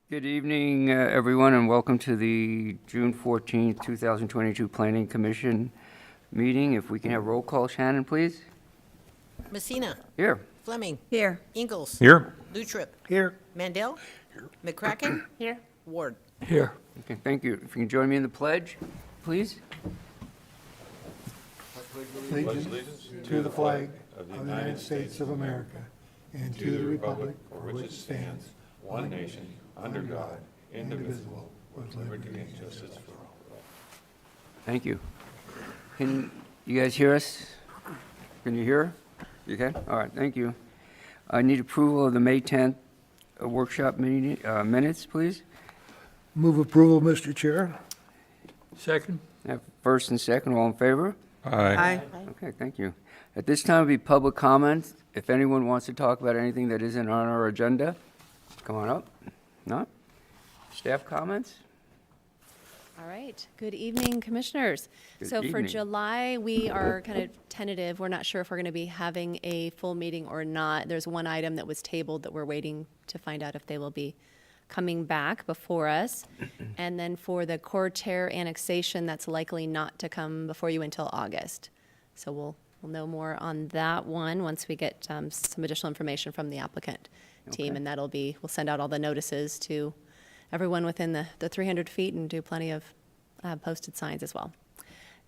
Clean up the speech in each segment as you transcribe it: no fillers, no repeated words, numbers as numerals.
Good evening, everyone, and welcome to the June 14th, 2022 Planning Commission meeting. If we can have roll call, Shannon, please. Messina. Here. Fleming. Here. Ingalls. Here. Lutrip. Here. Mandel. Here. McCracken. Here. Ward. Here. Okay, thank you. If you can join me in the pledge, please. Allegiance to the flag of the United States of America and to the republic for which it stands, one nation, under God, indivisible, with liberty and justice for all. Thank you. Can you guys hear us? Can you hear? You can? All right, thank you. I need approval of the May 10th workshop meeting minutes, please. Move approval, Mr. Chair. Second. Have first and second, all in favor? Aye. Okay, thank you. At this time will be public comments. If anyone wants to talk about anything that isn't on our agenda, come on up. Not? Staff comments? All right. Good evening, commissioners. Good So for evening. July, we are kind of tentative. We're not sure if we're going to be having a full meeting or not. There's one item that was tabled that we're waiting to find out if they will be coming back before us. And then for the Coeur annexation, that's likely not to come before you until August. So we'll know more on that one once we get some additional information from the applicant team. Okay. And we'll send out all the notices to everyone within the 300 feet and do plenty of posted signs as well.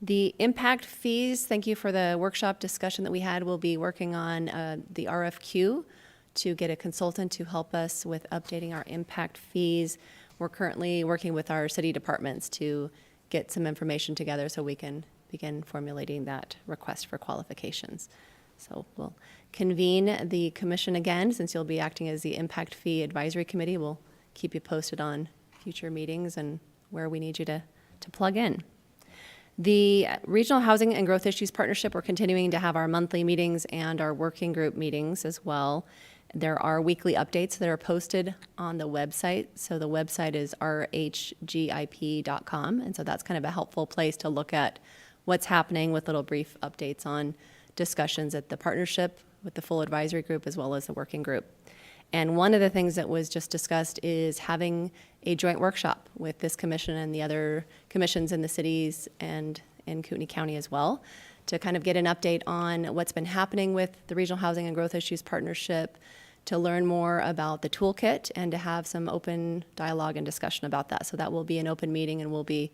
The impact fees, thank you for the workshop discussion that we had. We'll be working on the RFQ to get a consultant to help us with updating our impact fees. We're currently working with our city departments to get some information together so we can begin formulating that request for qualifications. So we'll convene the commission again, since you'll be acting as the impact fee advisory committee. We'll keep you posted on future meetings and where we need you to plug in. The Regional Housing and Growth Issues Partnership, we're continuing to have our monthly meetings and our working group meetings as well. There are weekly updates that are posted on the website. So the website is rhgip.com. And so that's kind of a helpful place to look at what's happening with little brief updates on discussions at the partnership with the full advisory group as well as the working group. And one of the things that was just discussed is having a joint workshop with this commission and the other commissions in the cities and in Kootenai County as well, to kind of get an update on what's been happening with the Regional Housing and Growth Issues Partnership, to learn more about the toolkit, and to have some open dialogue and discussion about that. So that will be an open meeting, and we'll be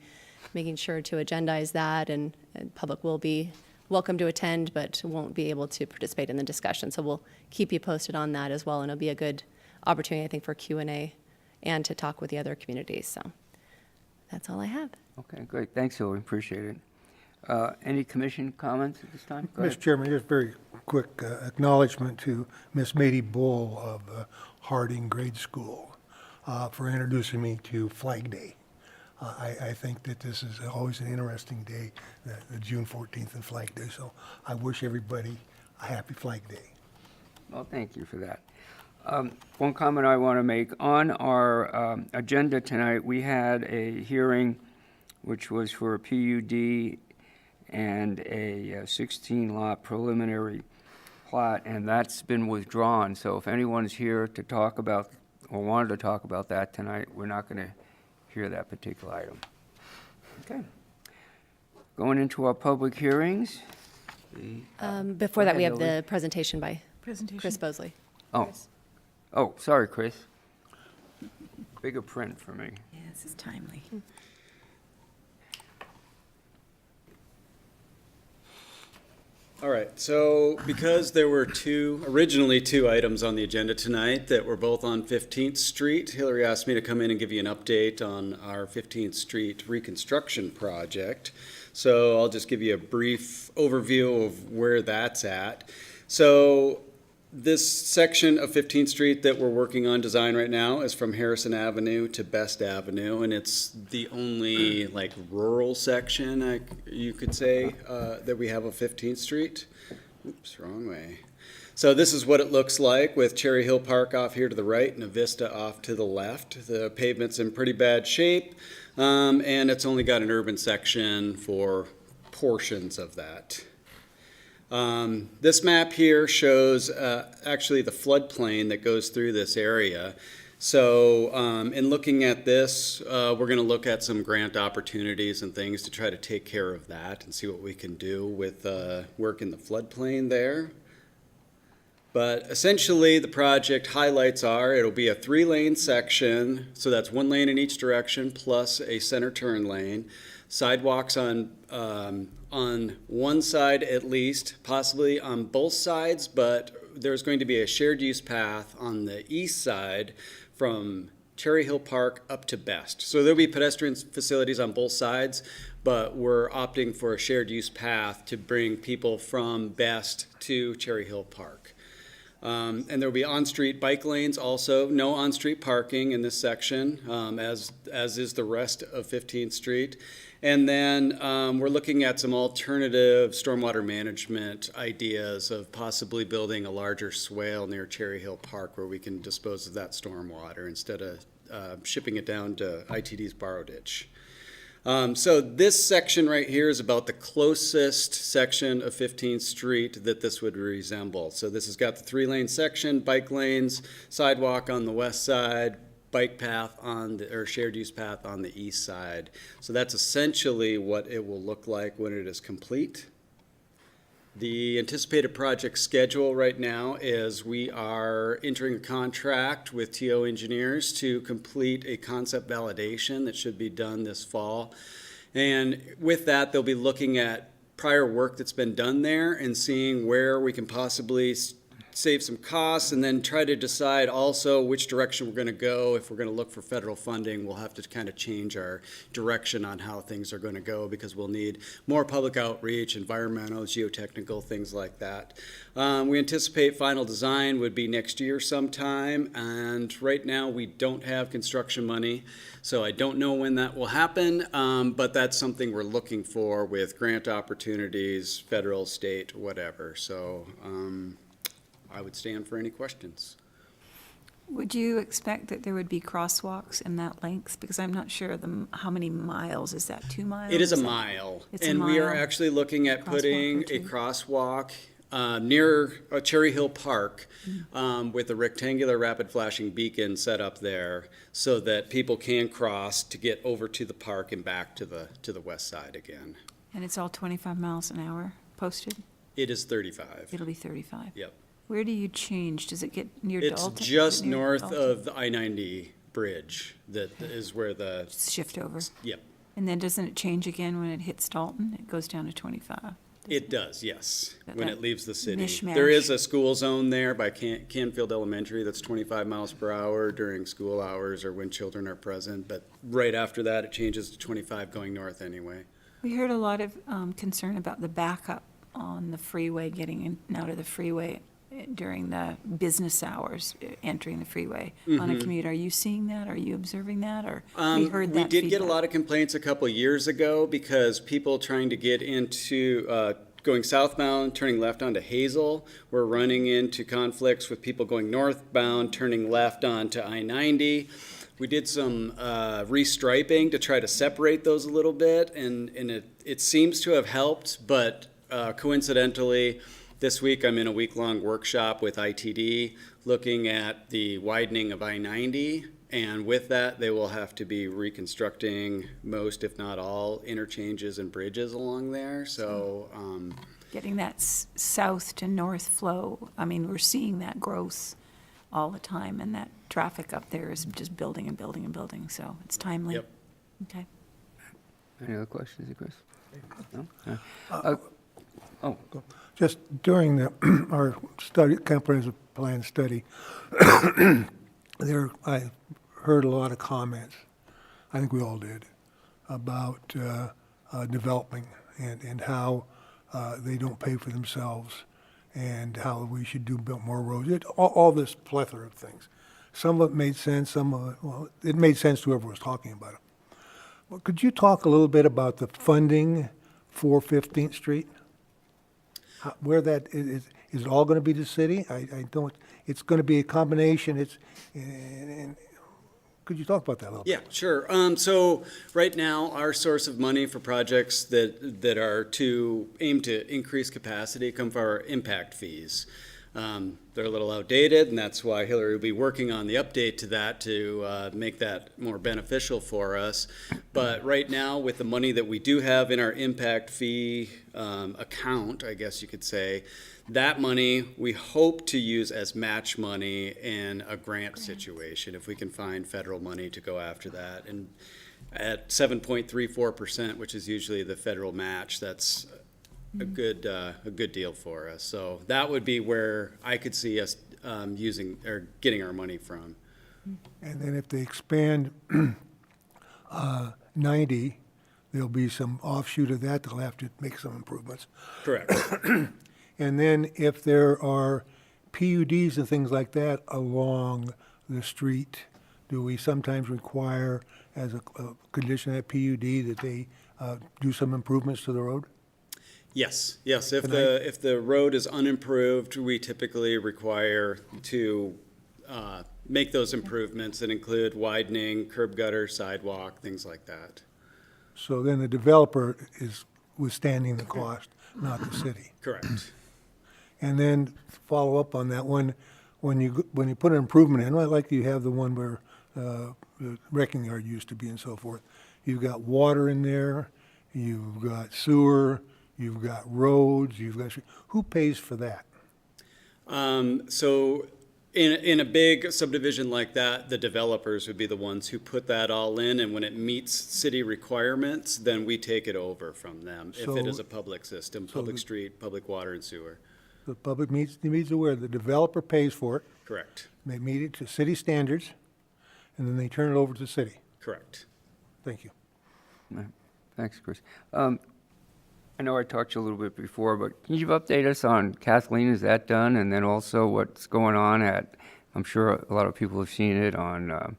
making sure to agendize that, and public will be welcome to attend, but won't be able to participate in the discussion. So we'll keep you posted on that as well, and it'll be a good opportunity, I think, for Q&A and to talk with the other communities. So that's all I have. Okay, great. Thanks, Hillary. Appreciate it. Any commission comments at this time? Go Mr. ahead. Chairman, just very quick acknowledgement to Miss Mady Bull of Harding Grade School for introducing me to Flag Day. I think that this is always an interesting day, the June 14th and Flag Day. So I wish everybody a happy Flag Day. Well, thank you for that. One comment I want to make. On our agenda tonight, we had a hearing which was for a PUD and a 16-lot preliminary plat, and that's been withdrawn. So if anyone's here to talk about or wanted to talk about that tonight, we're not going to hear that particular item. Okay. Going into our public hearings. Before that, we have Hillary. the presentation by Chris Bosley. Oh, sorry, Chris. Bigger print for me. Yeah, this is timely. All right, so because there were originally two items on the agenda tonight that were both on 15th Street, Hillary asked me to come in and give you an update on our 15th Street reconstruction project. So I'll just give you a brief overview of where that's at. So this section of 15th Street that we're working on design right now is from Harrison Avenue to Best Avenue, and it's the only like rural section, you could say, that we have of 15th Street. Oops, wrong way. So this is what it looks like with Cherry Hill Park off here to the right and a vista off to the left. The pavement's in pretty bad shape, and it's only got an urban section for portions of that. This map here shows actually the floodplain that goes through this area. So, in looking at this, we're going to look at some grant opportunities and things to try to take care of that and see what we can do with work in the floodplain there. But essentially, the project highlights are, it'll be a 3-lane section, so that's 1 lane in each direction plus a center turn lane. Sidewalks on one side at least, possibly on both sides, but there's going to be a shared use path on the east side from Cherry Hill Park up to Best. So there'll be pedestrian facilities on both sides, but we're opting for a shared use path to bring people from Best to Cherry Hill Park. And there'll be on-street bike lanes also, no on-street parking in this section, as is the rest of 15th Street. And then we're looking at some alternative stormwater management ideas of possibly building a larger swale near Cherry Hill Park where we can dispose of that stormwater instead of shipping it down to ITD's Borrow Ditch. So this section right here is about the closest section of 15th Street that this would resemble. So this has got the 3-lane section, bike lanes, sidewalk on the west side, bike path or shared use path on the east side. So that's essentially what it will look like when it is complete. The anticipated project schedule right now is we are entering a contract with TO Engineers to complete a concept validation that should be done this fall. And with that, they'll be looking at prior work that's been done there and seeing where we can possibly save some costs, and then try to decide also which direction we're going to go. If we're going to look for federal funding, we'll have to kind of change our direction on how things are going to go, because we'll need more public outreach, environmental, geotechnical, things like that. We anticipate final design would be next year sometime, and right now we don't have construction money, so I don't know when that will happen, but that's something we're looking for with grant opportunities, federal, state, whatever. So I would stand for any questions. Would you expect that there would be crosswalks in that length? Because I'm not sure how many miles. Is that 2 miles? It is a that- mile. It's a And we are mile. actually looking at Crosswalk putting or a two. crosswalk near Cherry Hill Park with a rectangular rapid flashing beacon set up there so that people can cross to get over to the park and back to the west side again. And it's all 25 miles an hour posted? It is 35. It'll be 35. Yep. Where do you change? Does it get near It's Dalton? just Near north Dalton? of the I-90 bridge that is where the, Just shift over. yep. And then doesn't it change again when it hits Dalton? It goes down to 25. It does, yes, That- when that it leaves the city. mishmash. There is a school zone there by Canfield Elementary that's 25 miles per hour during school hours or when children are present, but right after that, it changes to 25 going north anyway. We heard a lot of concern about the backup on the freeway, getting in and out of the freeway during the business hours, entering the freeway on a commute. Are you seeing that? Are you observing that? Or we heard that We did get a feedback. lot of complaints a couple years ago because people trying to get into, going southbound, turning left onto Hazel, were running into conflicts with people going northbound, turning left onto I-90. We did some restriping to try to separate those a little bit, and it seems to have helped, but coincidentally, this week I'm in a week-long workshop with ITD looking at the widening of I-90, and with that, they will have to be reconstructing most, if not all, interchanges and bridges along there, so Getting that south to north flow, I mean, we're seeing that growth all the time, and that traffic up there is just building and building and building, so it's timely. Yep. Okay. Any other questions, Chris? No? Oh, Just during our study, comprehensive plan study, I heard a lot of comments, I think we all did, about developing and how they don't pay for themselves and how we should build more roads, all this plethora of things. Some of it made sense, some of it, well, it made sense to whoever was talking about it. Well, could you talk a little bit about the funding for 15th Street? Where that is it all going to be the city? I don't, it's going to be a combination, and could you talk about that a little bit? Yeah, sure. So right now, our source of money for projects that are to aim to increase capacity come from our impact fees. They're a little outdated, and that's why Hillary will be working on the update to that to make that more beneficial for us. But right now, with the money that we do have in our impact fee account, I guess you could say, that money we hope to use as match money in a grant situation, if we can find federal money to go after that. And at 7.34%, which is usually the federal match, that's a good deal for us. So that would be where I could see us using or getting our money from. And then if they expand 90, there'll be some offshoot of that. They'll have to make some improvements. Correct. And then if there are PUDs and things like that along the street, do we sometimes require as a condition of that PUD that they do some improvements to the road? Yes. If the road is unimproved, we typically require to make those improvements that include widening, curb gutter, sidewalk, things like that. So then the developer is withstanding the cost, not the city. Correct. And then follow up on that one, when you put an improvement in, like you have the one where the wrecking yard used to be and so forth, you've got water in there, you've got sewer, you've got roads, who pays for that? So in a big subdivision like that, the developers would be the ones who put that all in, and when it meets city requirements, then we take it over from them. If it is a public system, public street, public water and sewer. The public needs aware, the developer pays for it, Correct. they meet it to city standards, and then they turn it over to the city. Correct. Thank you. Thanks, Chris. I know I talked to you a little bit before, but can you update us on Kathleen? Is that done? And then also what's going on at, I'm sure a lot of people have seen it on,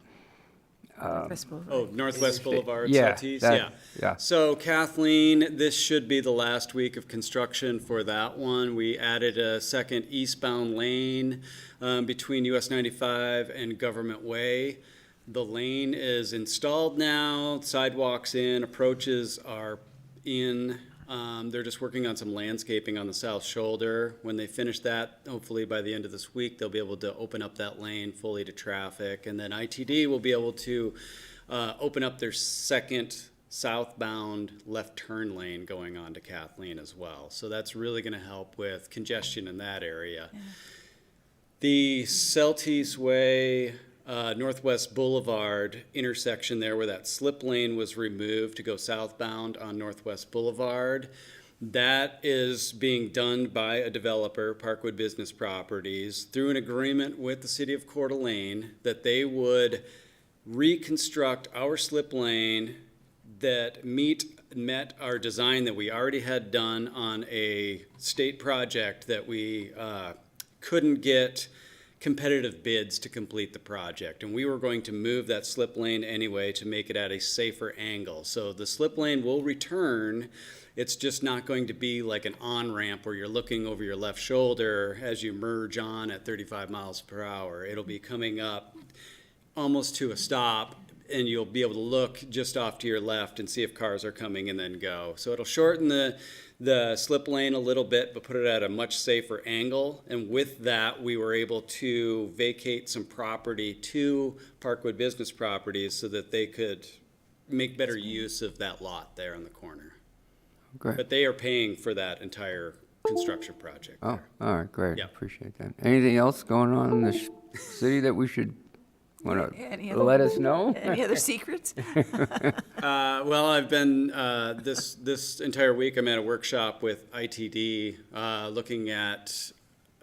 Northwest Boulevard, Yeah, Saltese, that- yeah. So Kathleen, this should be the last week of construction for that one. We added a second eastbound lane between US 95 and Government Way. The lane is installed now, sidewalks in, approaches are in. They're just working on some landscaping on the south shoulder. When they finish that, hopefully by the end of this week, they'll be able to open up that lane fully to traffic. And then ITD will be able to open up their second southbound left turn lane going on to Kathleen as well. So that's really going to help with congestion in that area. Yeah. The Celtice Way Northwest Boulevard intersection there where that slip lane was removed to go southbound on Northwest Boulevard. That is being done by a developer, Parkwood Business Properties, through an agreement with the city of Coeur d'Alene that they would reconstruct our slip lane that met our design that we already had done on a state project that we couldn't get competitive bids to complete the project. And we were going to move that slip lane anyway to make it at a safer angle. So the slip lane will return. It's just not going to be like an on-ramp where you're looking over your left shoulder as you merge on at 35 miles per hour. It'll be coming up almost to a stop, and you'll be able to look just off to your left and see if cars are coming and then go. So it'll shorten the slip lane a little bit, but put it at a much safer angle. And with that, we were able to vacate some property to Parkwood Business Properties so that they could make better use of that lot there in the corner. Great. But they are paying for that entire construction project Oh, there. all right, great. Yeah. Appreciate that. Anything else going on in the city that we should want Any to other- let us know? Any other secrets? Well, I've been, this entire week, I'm at a workshop with ITD, looking at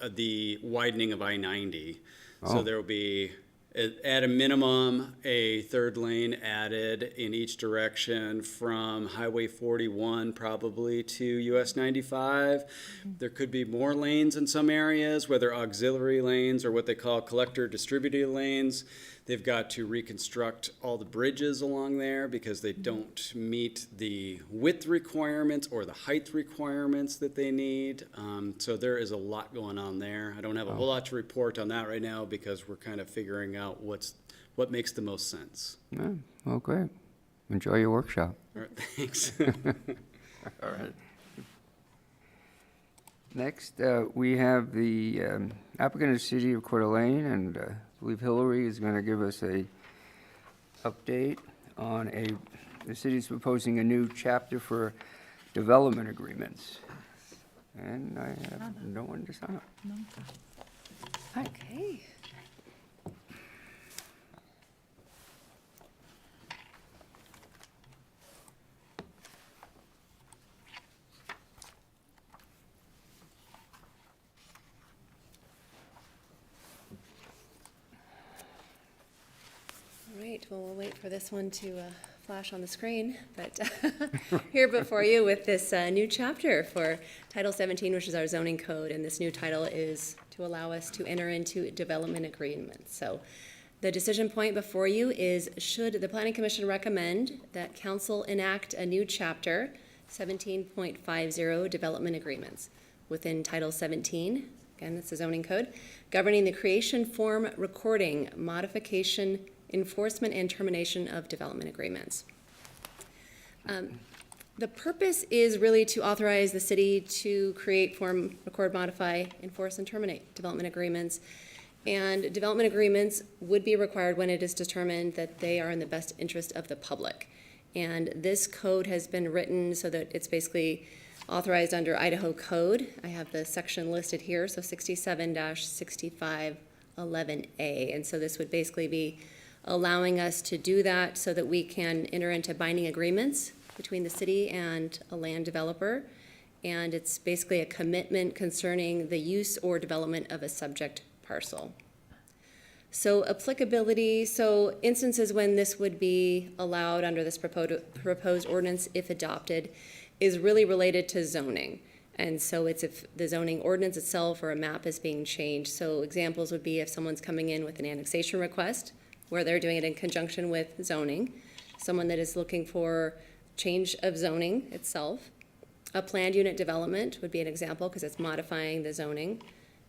the widening of I-90. So Oh. there will be, at a minimum, a third lane added in each direction from Highway 41 probably to US 95. There could be more lanes in some areas, whether auxiliary lanes or what they call collector distributor lanes. They've got to reconstruct all the bridges along there because they don't meet the width requirements or the height requirements that they need. So there is a lot going on there. I don't have a whole lot to report on that right now because we're kind of figuring out what makes the most sense. Yeah, well, great. Enjoy your workshop. All right, thanks. All right. Next, we have the applicant is City of Coeur d'Alene, and I believe Hillary is going to give us a update on the city's proposing a new chapter for development agreements. And I have no one to sign up. Okay. All right, well, we'll wait for this one to flash on the screen, but here before you with this new chapter for Title 17, which is our zoning code, and this new title is to allow us to enter into development agreements. So the decision point before you is, should the Planning Commission recommend that council enact a new chapter, 17.50 development agreements within Title 17, again, that's the zoning code, governing the creation, form, recording, modification, enforcement, and termination of development agreements. The purpose is really to authorize the city to create, form, record, modify, enforce, and terminate development agreements. And development agreements would be required when it is determined that they are in the best interest of the public. And this code has been written so that it's basically authorized under Idaho Code. I have the section listed here, so 67-6511A. And so this would basically be allowing us to do that so that we can enter into binding agreements between the city and a land developer. And it's basically a commitment concerning the use or development of a subject parcel. So applicability, so instances when this would be allowed under this proposed ordinance, if adopted, is really related to zoning. And so it's if the zoning ordinance itself or a map is being changed. So examples would be if someone's coming in with an annexation request, where they're doing it in conjunction with zoning, someone that is looking for change of zoning itself. A planned unit development would be an example because it's modifying the zoning,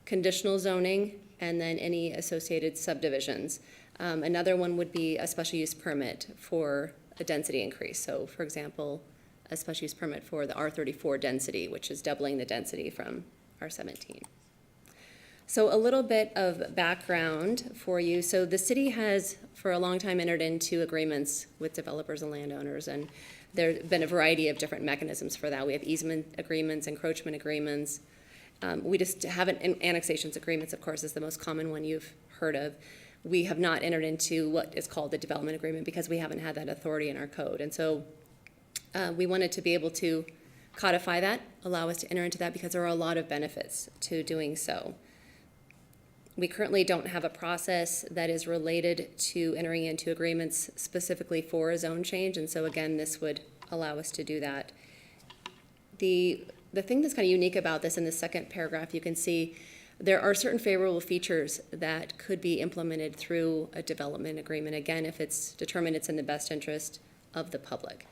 conditional zoning, and then any associated subdivisions. Another one would be a special use permit for a density increase. So for example, a special use permit for the R34 density, which is doubling the density from R17. So a little bit of background for you. So the city has for a long time entered into agreements with developers and landowners, and there's been a variety of different mechanisms for that. We have easement agreements, encroachment agreements. We just haven't, annexations agreements, of course, is the most common one you've heard of. We have not entered into what is called the development agreement because we haven't had that authority in our code. And so we wanted to be able to codify that, allow us to enter into that because there are a lot of benefits to doing so. We currently don't have a process that is related to entering into agreements specifically for a zone change, and so again, this would allow us to do that. The thing that's kind of unique about this in the second paragraph, you can see there are certain favorable features that could be implemented through a development agreement, again, if it's determined it's in the best interest of the public.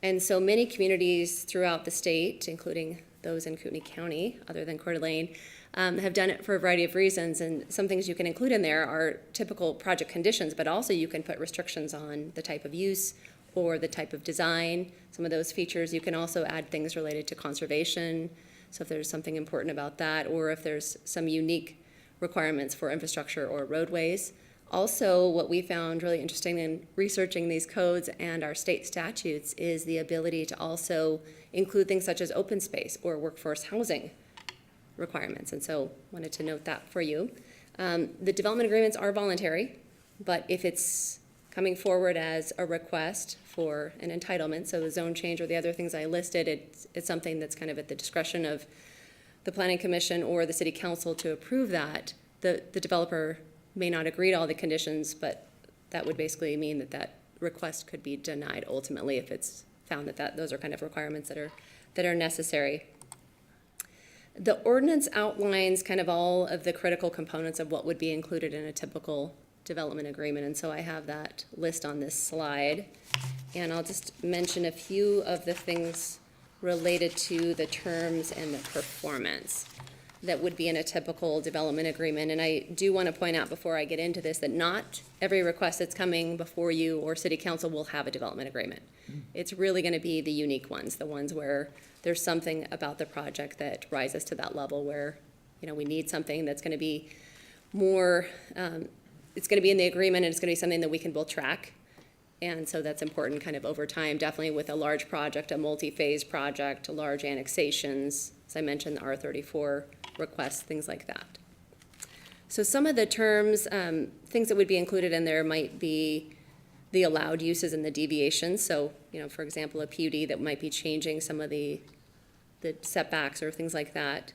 And so many communities throughout the state, including those in Kootenai County, other than Coeur d'Alene, have done it for a variety of reasons, and some things you can include in there are typical project conditions, but also you can put restrictions on the type of use or the type of design, some of those features. You can also add things related to conservation, so if there's something important about that, or if there's some unique requirements for infrastructure or roadways. Also, what we found really interesting in researching these codes and our state statutes is the ability to also include things such as open space or workforce housing requirements, and so wanted to note that for you. The development agreements are voluntary, but if it's coming forward as a request for an entitlement, so the zone change or the other things I listed, it's something that's kind of at the discretion of the Planning Commission or the City Council to approve that. The developer may not agree to all the conditions, but that would basically mean that that request could be denied ultimately if it's found that those are kind of requirements that are necessary. The ordinance outlines kind of all of the critical components of what would be included in a typical development agreement, and so I have that list on this slide. And I'll just mention a few of the things related to the terms and the performance. that would be in a typical development agreement. And I do want to point out before I get into this that not every request that's coming before you or city council will have a development agreement. It's really going to be the unique ones, the ones where there's something about the project that rises to that level where, we need something that's going to be more, it's going to be in the agreement, and it's going to be something that we can both track. And so that's important kind of over time, definitely with a large project, a multi-phase project, large annexations, as I mentioned, the R34 requests, things like that. So some of the terms, things that would be included in there might be the allowed uses and the deviations. So, for example, a PUD that might be changing some of the setbacks or things like that.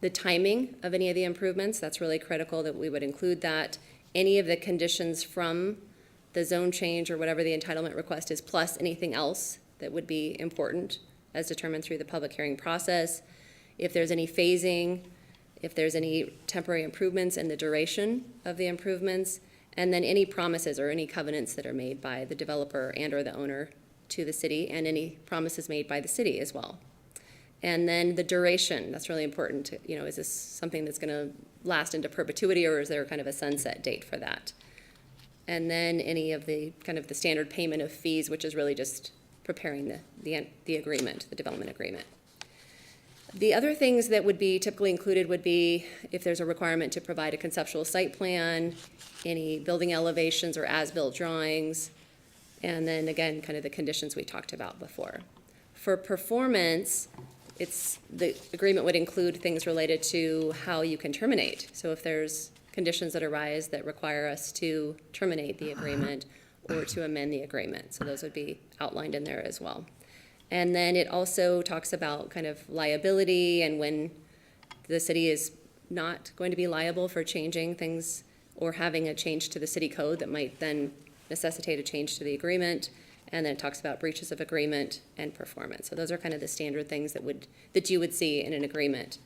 The timing of any of the improvements, that's really critical that we would include that. Any of the conditions from the zone change or whatever the entitlement request is, plus anything else that would be important as determined through the public hearing process. If there's any phasing, if there's any temporary improvements and the duration of the improvements, and then any promises or any covenants that are made by the developer and or the owner to the city, and any promises made by the city as well. And then the duration, that's really important. Is this something that's going to last into perpetuity, or is there kind of a sunset date for that? And then any of the kind of the standard payment of fees, which is really just preparing the agreement, the development agreement. The other things that would be typically included would be if there's a requirement to provide a conceptual site plan, any building elevations or as-built drawings, and then again, kind of the conditions we talked about before. For performance, the agreement would include things related to how you can terminate. So if there's conditions that arise that require us to terminate the agreement or to amend the agreement. So those would be outlined in there as well. And then it also talks about kind of liability and when the city is not going to be liable for changing things or having a change to the city code that might then necessitate a change to the agreement. And then it talks about breaches of agreement and performance. So those are kind of the standard things that you would see in an agreement.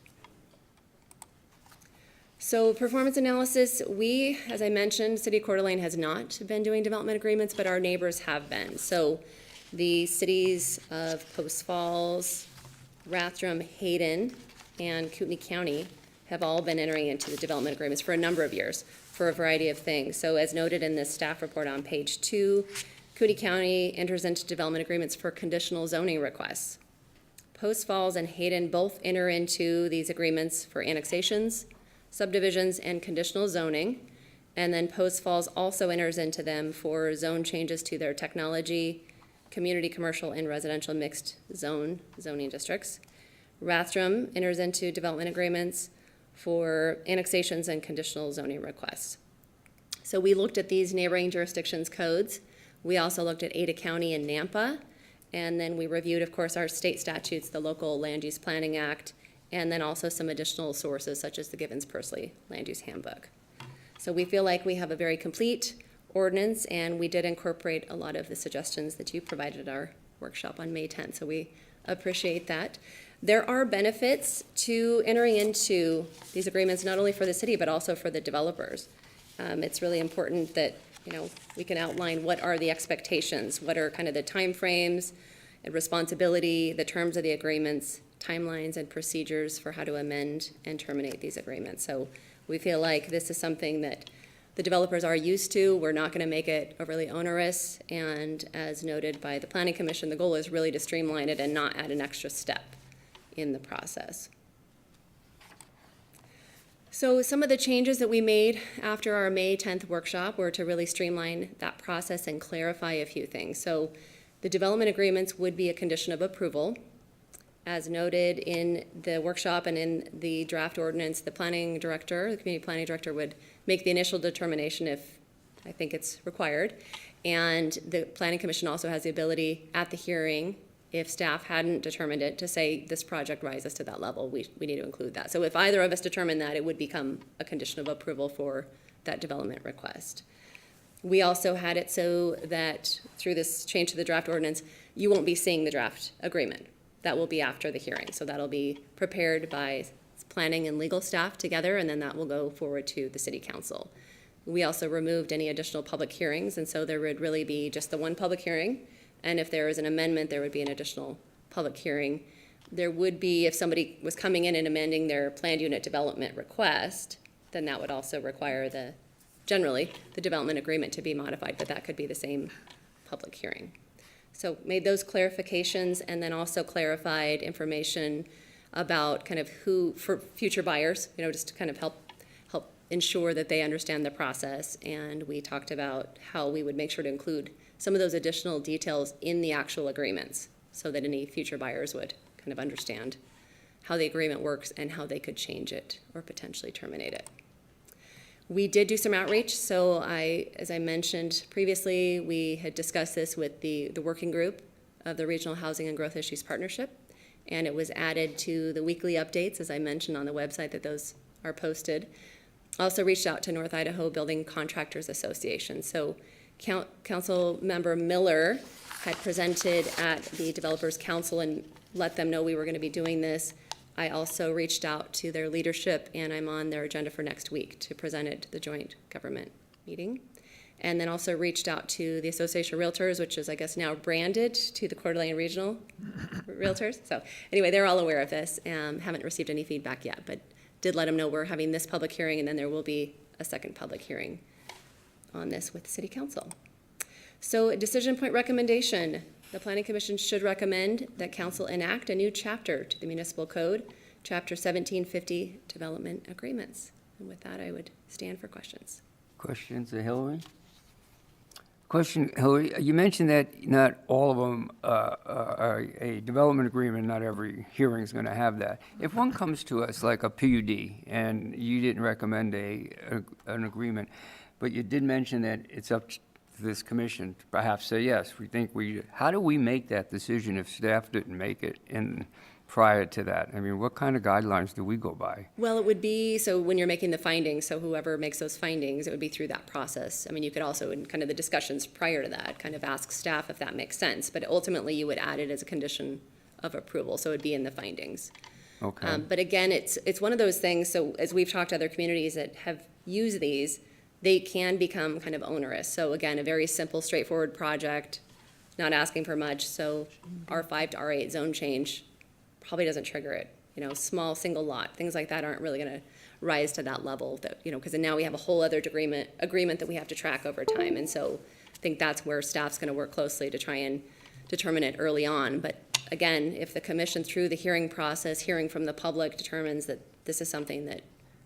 So performance analysis, we, as I mentioned, City of Coeur d'Alene has not been doing development agreements, but our neighbors have been. So the cities of Post Falls, Rathdrum, Hayden, and Kootenai County have all been entering into the development agreements for a number of years for a variety of things. So as noted in this staff report on page 2, Kootenai County enters into development agreements for conditional zoning requests. Post Falls and Hayden both enter into these agreements for annexations, subdivisions, and conditional zoning. And then Post Falls also enters into them for zone changes to their technology, community, commercial, and residential mixed zoning districts. Rathdrum enters into development agreements for annexations and conditional zoning requests. So we looked at these neighboring jurisdictions codes. We also looked at Ada County and Nampa, and then we reviewed, of course, our state statutes, the Local Land Use Planning Act, and then also some additional sources such as the Givens-Pursley Land Use Handbook. So we feel like we have a very complete ordinance, and we did incorporate a lot of the suggestions that you provided at our workshop on May 10th, so we appreciate that. There are benefits to entering into these agreements, not only for the city, but also for the developers. It's really important that we can outline what are the expectations, what are kind of the timeframes and responsibility, the terms of the agreements, timelines and procedures for how to amend and terminate these agreements. So we feel like this is something that the developers are used to. We're not going to make it overly onerous, and as noted by the Planning Commission, the goal is really to streamline it and not add an extra step in the process. So some of the changes that we made after our May 10th workshop were to really streamline that process and clarify a few things. So the development agreements would be a condition of approval. As noted in the workshop and in the draft ordinance, the planning director, the community planning director, would make the initial determination if I think it's required. And the Planning Commission also has the ability at the hearing, if staff hadn't determined it, to say this project rises to that level, we need to include that. So if either of us determined that, it would become a condition of approval for that development request. We also had it so that through this change to the draft ordinance, you won't be seeing the draft agreement. That will be after the hearing. So that'll be prepared by planning and legal staff together, and then that will go forward to the city council. We also removed any additional public hearings, and so there would really be just the one public hearing. And if there is an amendment, there would be an additional public hearing There would be, if somebody was coming in and amending their planned unit development request, then that would also require generally, the development agreement to be modified, but that could be the same public hearing. So made those clarifications and then also clarified information about kind of who, for future buyers, just to kind of help ensure that they understand the process. And we talked about how we would make sure to include some of those additional details in the actual agreements so that any future buyers would kind of understand how the agreement works and how they could change it or potentially terminate it. We did do some outreach, so as I mentioned previously, we had discussed this with the working group of the Regional Housing and Growth Issues Partnership, and it was added to the weekly updates, as I mentioned on the website that those are posted. Also reached out to North Idaho Building Contractors Association. So Council Member Miller had presented at the Developers Council and let them know we were going to be doing this. I also reached out to their leadership, and I'm on their agenda for next week to present it to the joint government meeting. And then also reached out to the Association of Realtors, which is, I guess, now branded to the Coeur d'Alene Regional Realtors. So anyway, they're all aware of this. Haven't received any feedback yet, but did let them know we're having this public hearing, and then there will be a second public hearing on this with the City Council. So a decision point recommendation. The Planning Commission should recommend that Council enact a new chapter to the Municipal Code, Chapter 1750, Development Agreements. And with that, I would stand for questions. Questions of Hillary? Question, Hillary, you mentioned that not all of them are a development agreement, not every hearing is going to have that. If one comes to us like a PUD and you didn't recommend an agreement, but you did mention that it's up to this commission to perhaps say, yes, how do we make that decision if staff didn't make it prior to that? I mean, what kind of guidelines do we go by? Well, it would be, so when you're making the findings, so whoever makes those findings, it would be through that process. I mean, you could also, in kind of the discussions prior to that, kind of ask staff if that makes sense, but ultimately you would add it as a condition of approval, so it would be in the findings. Okay. But again, it's one of those things, so as we've talked to other communities that have used these, they can become kind of onerous. So again, a very simple, straightforward project, not asking for much, so R5 to R8 zone change probably doesn't trigger it. Small single lot, things like that aren't really going to rise to that level that, because now we have a whole other agreement that we have to track over time. And so I think that's where staff's going to work closely to try and determine it early on. But again, if the commission through the hearing process, hearing from the public, determines that this is something that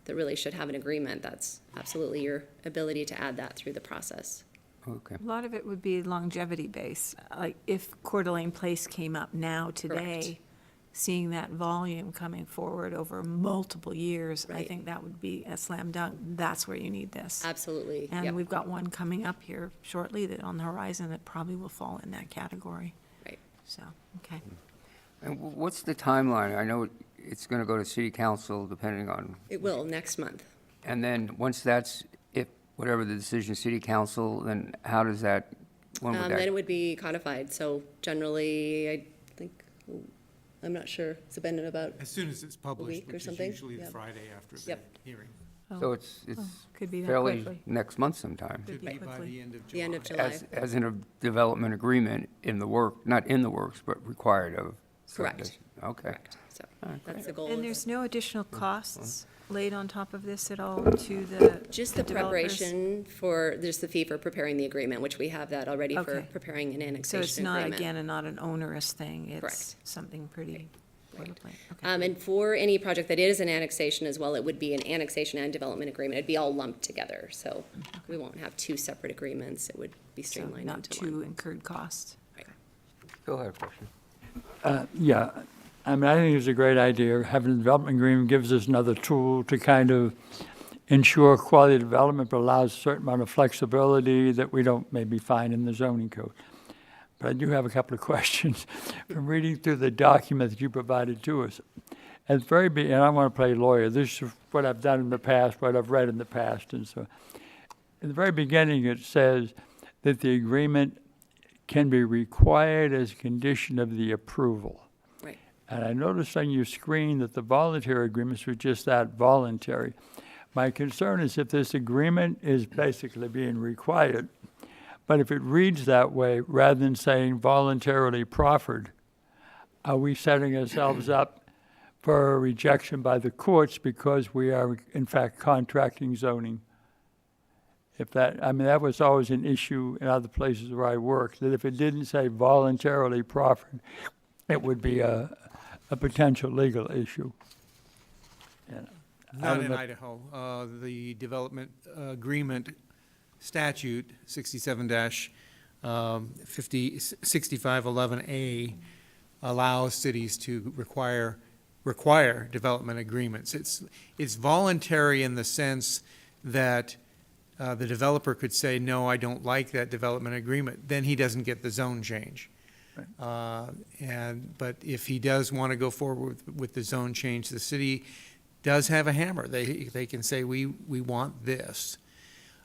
really should have an agreement, that's absolutely your ability to add that through the process. Okay. A lot of it would be longevity based. Like if Coeur d'Alene Place came up now today, Correct. seeing that volume coming forward over multiple years, I Right. think that would be a slam dunk. That's where you need this. Absolutely. And Yep. we've got one coming up here shortly that on the horizon that probably will fall in that category. Right. So, okay. And what's the timeline? I know it's going to go to city council depending on, It will next month. and then once that's, if whatever the decision, city council, then how does that, when would Then it that? would be codified. So generally, I think, I'm not sure, it's been in about, As soon as it's published, week or which is something? usually the Yep. Friday after the Yep. hearing. So it's Could be that fairly quickly. next month sometime, Should be be by quickly. the end of July. the end of July. as in a development agreement in the work, not in the works, but required of. Correct. Okay. Correct. So that's the goal. And of there's it. no additional costs laid on top of this at all to the Just the developers? preparation for, just the fee for preparing the agreement, which we have that already for Okay. preparing an So annexation it's not, agreement. again, not an onerous thing. It's Correct. something pretty boilerplate. Okay. And for any project that is an annexation as well, it would be an annexation and development agreement. It'd be all lumped together. So we won't have two separate agreements. It would be So streamlined not into two one. incurred costs. Right. Go ahead, question. Yeah, I mean, I think it's a great idea. Having a development agreement gives us another tool to kind of ensure quality development, but allows a certain amount of flexibility that we don't maybe find in the zoning code. But I do have a couple of questions from reading through the document that you provided to us. At the very beginning, and I want to play lawyer, this is what I've done in the past, what I've read in the past, and so. In the very beginning, it says that the agreement can be required as a condition of the approval. Right. And I noticed on your screen that the voluntary agreements were just that, voluntary. My concern is if this agreement is basically being required, but if it reads that way, rather than saying voluntarily proffered, are we setting ourselves up for a rejection by the courts because we are in fact contracting zoning? If that, I mean, that was always an issue in other places where I worked, that if it didn't say voluntarily proffered, it would be a potential legal issue. And I Not don't in know- Idaho. The development agreement statute, 67-6511A, allows cities to require development agreements. It's voluntary in the sense that the developer could say, no, I don't like that development agreement. Then he doesn't get the zone change. But if he does want to go forward with the zone change, the city does have a hammer. They can say, we want this.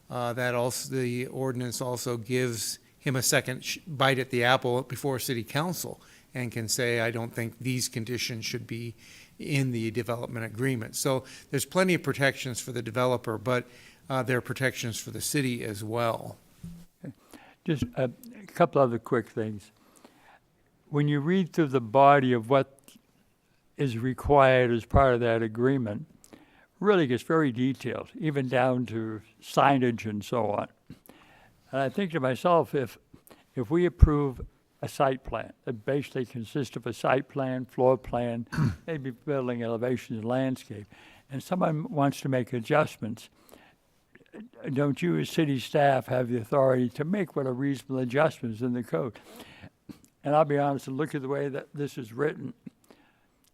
That also, the ordinance also gives him a second bite at the apple before city council and can say, I don't think these conditions should be in the development agreement. So there's plenty of protections for the developer, but there are protections for the city as well. Just a couple other quick things. When you read through the body of what is required as part of that agreement, really gets very detailed, even down to signage and so on. And I think to myself, if we approve a site plan that basically consists of a site plan, floor plan, maybe building elevations and landscape, and someone wants to make adjustments, don't you as city staff have the authority to make what are reasonable adjustments in the code? And I'll be honest, and look at the way that this is written.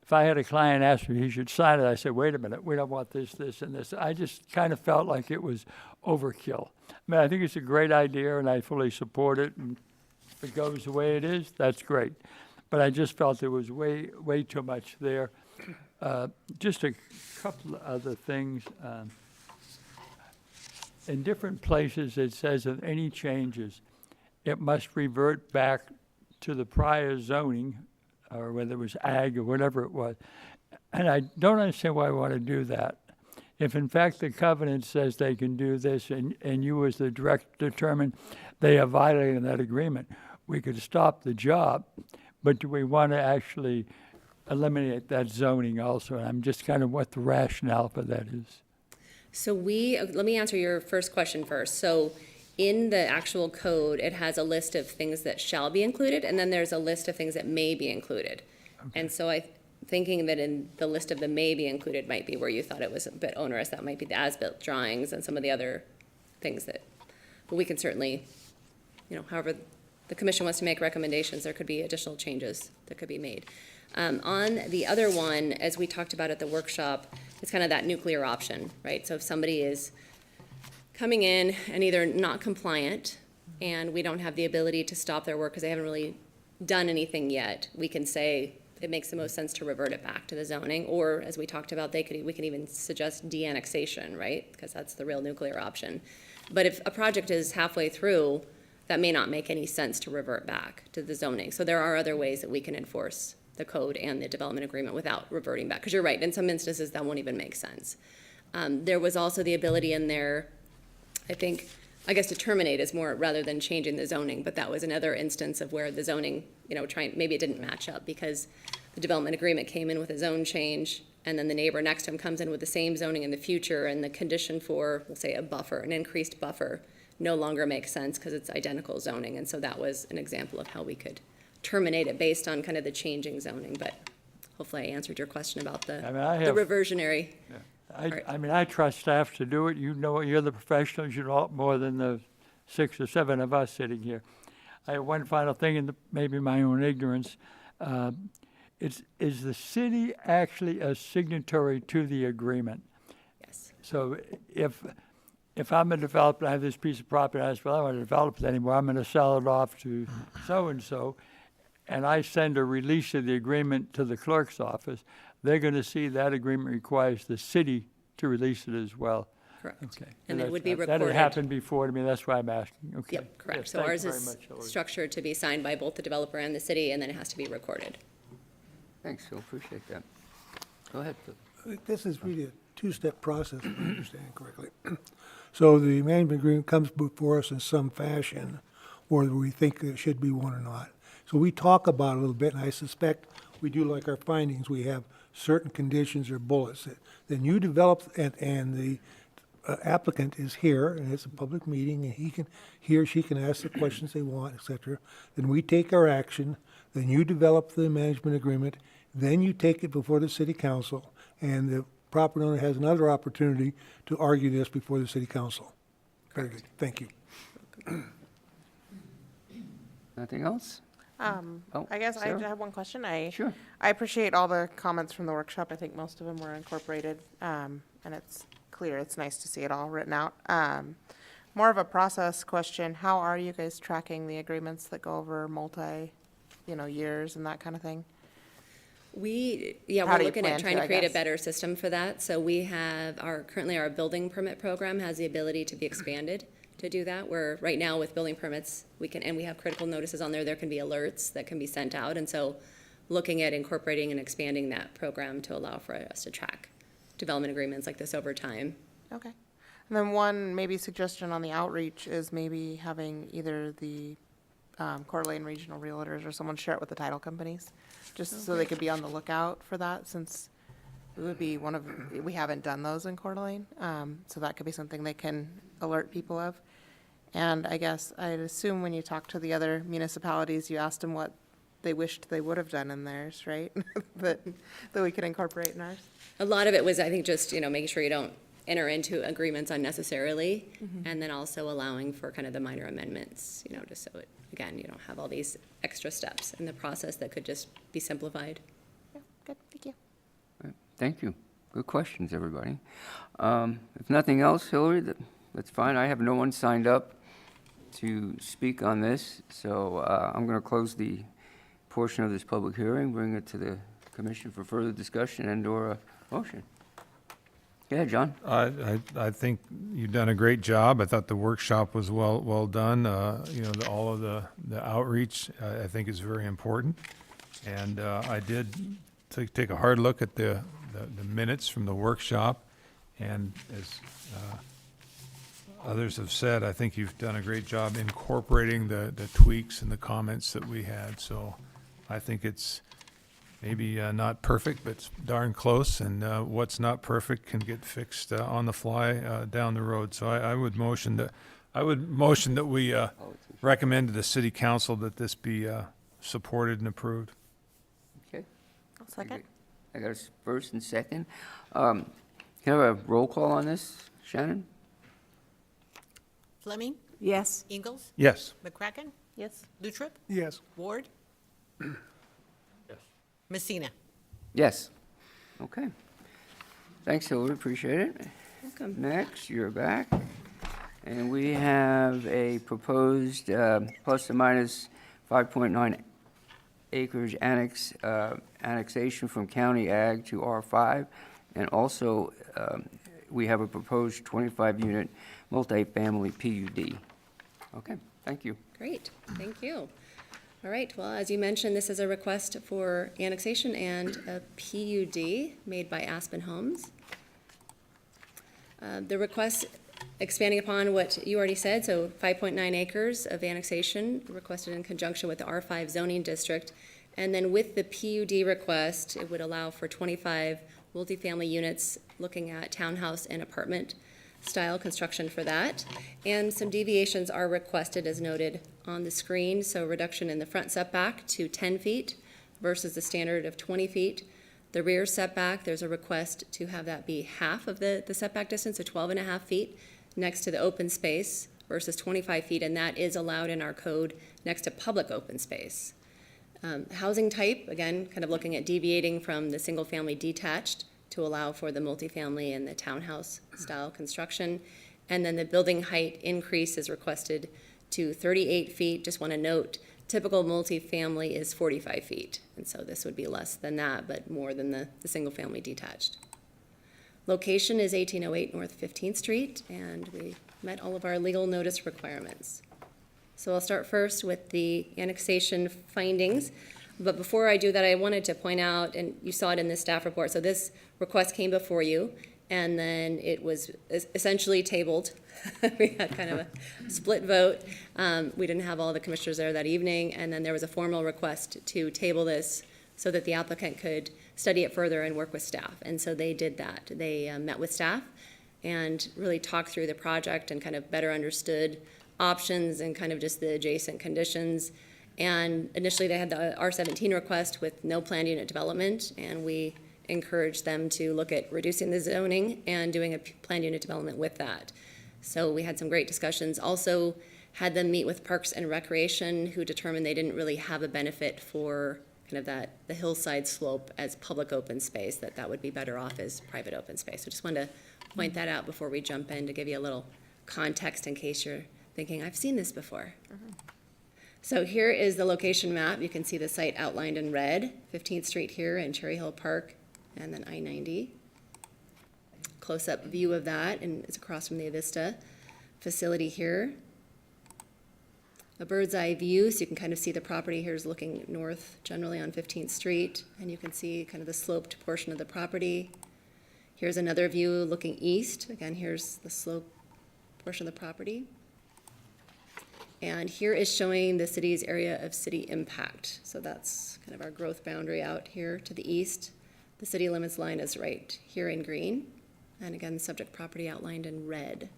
If I had a client ask me he should sign it, I said, wait a minute, we don't want this, this, and this. I just kind of felt like it was overkill. I mean, I think it's a great idea, and I fully support it, and if it goes the way it is, that's great. But I just felt there was way too much there. Just a couple of other things. In different places, it says that any changes, it must revert back to the prior zoning, or whether it was ag or whatever it was. And I don't understand why I want to do that. If in fact the covenant says they can do this and you as the director determine they are violating that agreement, we could stop the job. But do we want to actually eliminate that zoning also? And I'm just kind of what the rationale for that is. So let me answer your first question first. So in the actual code, it has a list of things that shall be included, and then there's a list of things that may be included. Okay. And so thinking that in the list of the may be included might be where you thought it was a bit onerous. That might be the as-built drawings and some of the other things but we can certainly, however the commission wants to make recommendations, there could be additional changes that could be made. On the other one, as we talked about at the workshop, it's kind of that nuclear option, right? So if somebody is coming in and either not compliant and we don't have the ability to stop their work because they haven't really done anything yet, we can say it makes the most sense to revert it back to the zoning, or as we talked about, we can even suggest de-annexation, right? Because that's the real nuclear option. But if a project is halfway through, that may not make any sense to revert back to the zoning. So there are other ways that we can enforce the code and the development agreement without reverting back. Because you're right, in some instances that won't even make sense. There was also the ability in there, I guess to terminate is more rather than changing the zoning, but that was another instance of where the zoning, maybe it didn't match up because the development agreement came in with a zone change and then the neighbor next to him comes in with the same zoning in the future and the condition for, we'll say, a buffer, an increased buffer, no longer makes sense because it's identical zoning. And so that was an example of how we could terminate it based on kind of the changing zoning. But hopefully I answered your question about the reversionary. Yeah. I trust staff to do it. You're the professionals. You know a lot more than the 6 or 7 of us sitting here. I have one final thing, and maybe my own ignorance. Is the city actually a signatory to the agreement? Yes. So if I'm a developer, I have this piece of property, and I say, well, I don't want to develop it anymore. I'm going to sell it off to so-and-so, and I send a release of the agreement to the clerk's office, they're going to see that agreement requires the city to release it as well. Correct. Okay. And it would be That recorded. had happened before to me, that's why I'm asking. Okay. Yep, correct. Yes, So thank you ours very is much, Hillary. structured to be signed by both the developer and the city, and then it has to be recorded. Thanks, Phil, appreciate that. Go ahead, Phil. This is really a two-step process, if I understand correctly. So the management agreement comes before us in some fashion, whether we think there should be one or not. So we talk about it a little bit, and I suspect we do like our findings, we have certain conditions or bullets. Then you develop, and the applicant is here, and it's a public meeting, and he or she can ask the questions they want, et cetera. Then we take our action, then you develop the management agreement, then you take it before the city council, and the property owner has another opportunity to argue this before the city council. Very good, thank you. Nothing else? Oh, I guess I Sarah? have one question. Sure. I appreciate all the comments from the workshop. I think most of them were incorporated, and it's clear. It's nice to see it all written out. More of a process question. How are you guys tracking the agreements that go over years and that kind of thing? We're How do you looking at plan trying to, to I create a guess? better system for that. So we have currently our building permit program has the ability to be expanded to do that, where right now with building permits, we have critical notices on there can be alerts that can be sent out. And so looking at incorporating and expanding that program to allow for us to track development agreements like this over time. Okay. And then one maybe suggestion on the outreach is maybe having either the Coeur d'Alene Regional Realtors or someone share it with the title companies, just so they could be on the lookout for that, since it would be we haven't done those in Coeur d'Alene. So that could be something they can alert people of. And I guess I'd assume when you talk to the other municipalities, you asked them what they wished they would have done in theirs, right? that we could incorporate in ours. A lot of it was, I think, just, making sure you don't enter into agreements unnecessarily, and then also allowing for kind of the minor amendments, just so again, you don't have all these extra steps in the process that could just be simplified. Yeah, good, thank you. Thank you. Good questions, everybody. If nothing else, Hillary, that's fine. I have no one signed up to speak on this, so I'm going to close the portion of this public hearing, bring it to the commission for further discussion and/or a motion. Go ahead, John. I think you've done a great job. I thought the workshop was well done. All of the outreach, I think is very important. And I did take a hard look at the minutes from the workshop. And as others have said, I think you've done a great job incorporating the tweaks and the comments that we had. So I think it's maybe not perfect, but it's darn close, and what's not perfect can get fixed on the fly down the road. So I would motion that we recommend to the city council that this be supported and approved. Okay. I'll second. I got a first and second. Can I have a roll call on this, Shannon? Fleming, Yes. Ingalls, Yes. McCracken, Yes. Lutrip, Yes. Ward. Messina. Yes. Okay. Thanks, Hillary, appreciate it. Welcome. Next, you're back. And we have a proposed plus or minus 5.9 acres annexation from county ag to R5. And also, we have a proposed 25-unit multifamily PUD. Okay, thank you. Great, thank you. All right, well, as you mentioned, this is a request for annexation and a PUD made by Aspen Homes. The request expanding upon what you already said, so 5.9 acres of annexation requested in conjunction with the R5 zoning district. And then with the PUD request, it would allow for 25 multifamily units, looking at townhouse and apartment style construction for that. And some deviations are requested as noted on the screen. So reduction in the front setback to 10 feet versus the standard of 20 feet. The rear setback, there's a request to have that be half of the setback distance, so 12.5 feet next to the open space versus 25 feet, and that is allowed in our code next to public open space. Housing type, again, kind of looking at deviating from the single-family detached to allow for the multifamily and the townhouse style construction. And then the building height increase is requested to 38 feet. Just want to note, typical multifamily is 45 feet. And so this would be less than that, but more than the single-family detached. Location is 1808 North 15th Street, and we met all of our legal notice requirements. So I'll start first with the annexation findings. But before I do that, I wanted to point out, and you saw it in the staff report, so this request came before you, and then it was essentially tabled. We had kind of a split vote. We didn't have all the commissioners there that evening, and then there was a formal request to table this so that the applicant could study it further and work with staff. And so they did that. They met with staff and really talked through the project and kind of better understood options and kind of just the adjacent conditions. And initially they had the R17 request with no planned unit development, and we encouraged them to look at reducing the zoning and doing a planned unit development with that. So we had some great discussions. Also had them meet with Parks and Recreation, who determined they didn't really have a benefit for kind of the hillside slope as public open space, that would be better off as private open space. So just wanted to point that out before we jump in to give you a little context in case you're thinking, I've seen this before. So here is the location map. You can see the site outlined in red, 15th Street here and Cherry Hill Park, and then I-90. Close-up view of that, and it's across from the Avista facility here. A bird's eye view, so you can kind of see the property here is looking north generally on 15th Street, and you can see kind of the sloped portion of the property. Here's another view looking east. Again, here's the slope portion of the property. And here is showing the city's area of city impact. So that's kind of our growth boundary out here to the east. The city limits line is right here in green. And again, subject property outlined in red.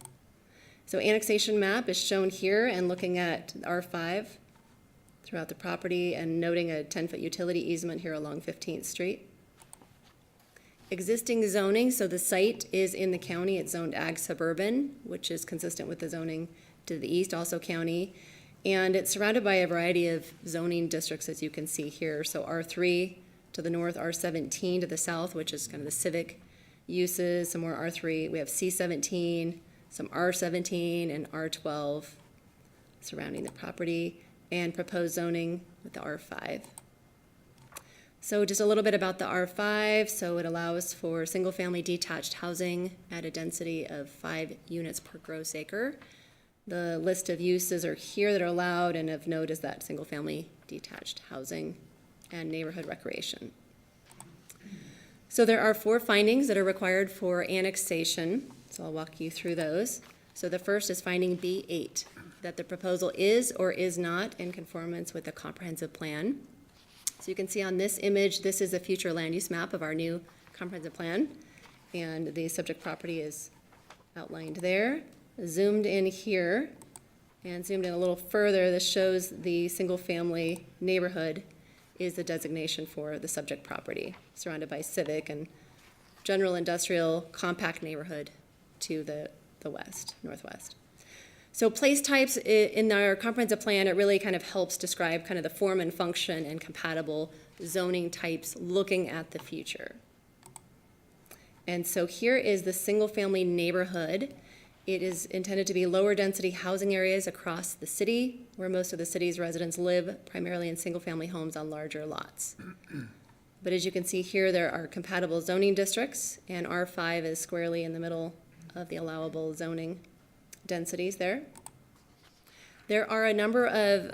So annexation map is shown here and looking at R5 throughout the property and noting a 10-foot utility easement here along 15th Street. Existing zoning, so the site is in the county. It's zoned ag suburban, which is consistent with the zoning to the east, also county. And it's surrounded by a variety of zoning districts, as you can see here. So R3 to the north, R17 to the south, which is kind of the civic uses, some more R3. We have C17, some R17 and R12 surrounding the property, and proposed zoning with the R5. So just a little bit about the R5. So it allows for single-family detached housing at a density of 5 units per gross acre. The list of uses are here that are allowed, and of note is that single-family detached housing and neighborhood recreation. So there are 4 findings that are required for annexation, so I'll walk you through those. So the first is finding B8, that the proposal is or is not in conformance with the comprehensive plan. So you can see on this image, this is a future land use map of our new comprehensive plan, and the subject property is outlined there. Zoomed in here and zoomed in a little further, this shows the single-family neighborhood is the designation for the subject property, surrounded by civic and general industrial compact neighborhood to the west, northwest. So place types in our comprehensive plan, it really kind of helps describe kind of the form and function and compatible zoning types looking at the future. And so here is the single-family neighborhood. It is intended to be lower density housing areas across the city, where most of the city's residents live, primarily in single-family homes on larger lots. But as you can see here, there are compatible zoning districts, and R5 is squarely in the middle of the allowable zoning densities there. There are a number of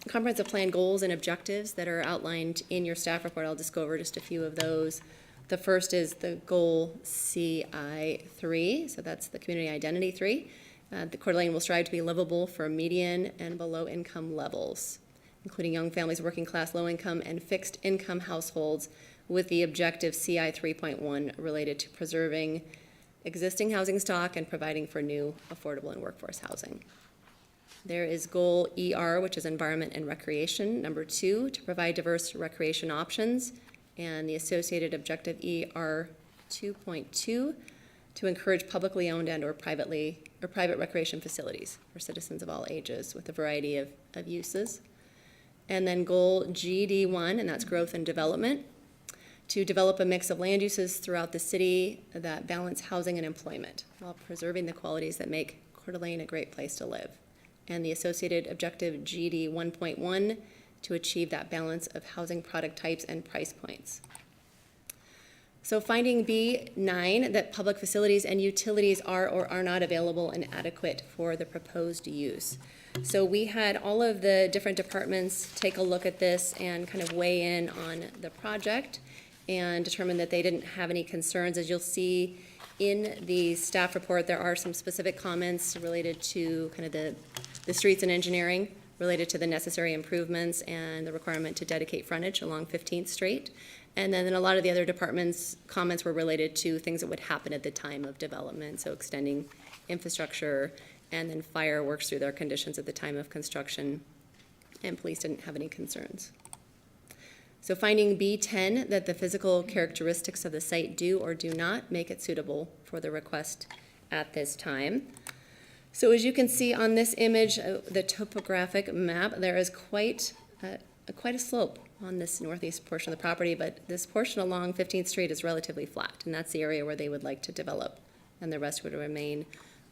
comprehensive plan goals and objectives that are outlined in your staff report. I'll just go over just a few of those. The first is the goal CI3, so that's the community identity 3. The Coeur d'Alene will strive to be livable for median and below income levels, including young families, working class, low income, and fixed income households, with the objective CI 3.1 related to preserving existing housing stock and providing for new affordable and workforce housing. There is goal ER, which is environment and recreation. Number 2, to provide diverse recreation options, and the associated objective ER 2.2, to encourage publicly owned and or private recreation facilities for citizens of all ages with a variety of uses. And then goal GD1, and that's growth and development, to develop a mix of land uses throughout the city that balance housing and employment while preserving the qualities that make Coeur d'Alene a great place to live. And the associated objective GD 1.1, to achieve that balance of housing product types and price points. So finding B9, that public facilities and utilities are or are not available and adequate for the proposed use. So we had all of the different departments take a look at this and kind of weigh in on the project and determine that they didn't have any concerns. As you'll see in the staff report, there are some specific comments related to kind of the streets and engineering related to the necessary improvements and the requirement to dedicate frontage along 15th Street. And then a lot of the other departments' comments were related to things that would happen at the time of development, so extending infrastructure, and then fire works through their conditions at the time of construction, and police didn't have any concerns. So finding B10, that the physical characteristics of the site do or do not make it suitable for the request at this time. So as you can see on this image, the topographic map, there is quite a slope on this northeast portion of the property, but this portion along 15th Street is relatively flat, and that's the area where they would like to develop, and the rest would remain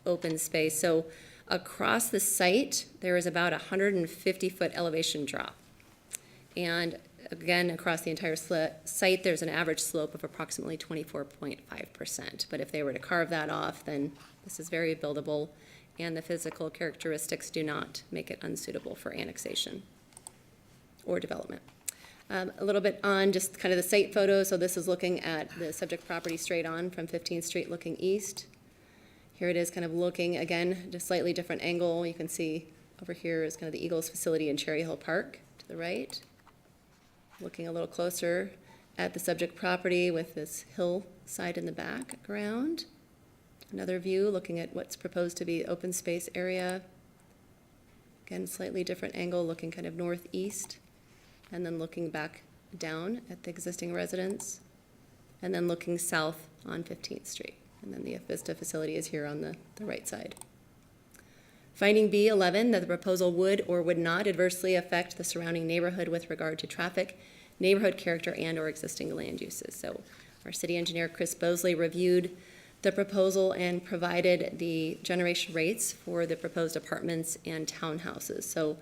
open space. So across the site, there is about a 150-foot elevation drop. And again, across the entire site, there's an average slope of approximately 24.5%. But if they were to carve that off, then this is very buildable, and the physical characteristics do not make it unsuitable for annexation or development. A little bit on just kind of the site photo. So this is looking at the subject property straight on from 15th Street looking east. Here it is kind of looking, again, just slightly different angle. You can see over here is kind of the Eagles facility in Cherry Hill Park to the right. Looking a little closer at the subject property with this hillside in the background. Another view looking at what's proposed to be open space area. Again, slightly different angle, looking kind of northeast, and then looking back down at the existing residence, and then looking south on 15th Street. And then the Vista facility is here on the right side. Finding B11, that the proposal would or would not adversely affect the surrounding neighborhood with regard to traffic, neighborhood character, and or existing land uses. So our city engineer, Chris Bosley, reviewed the proposal and provided the generation rates for the proposed apartments and townhouses. So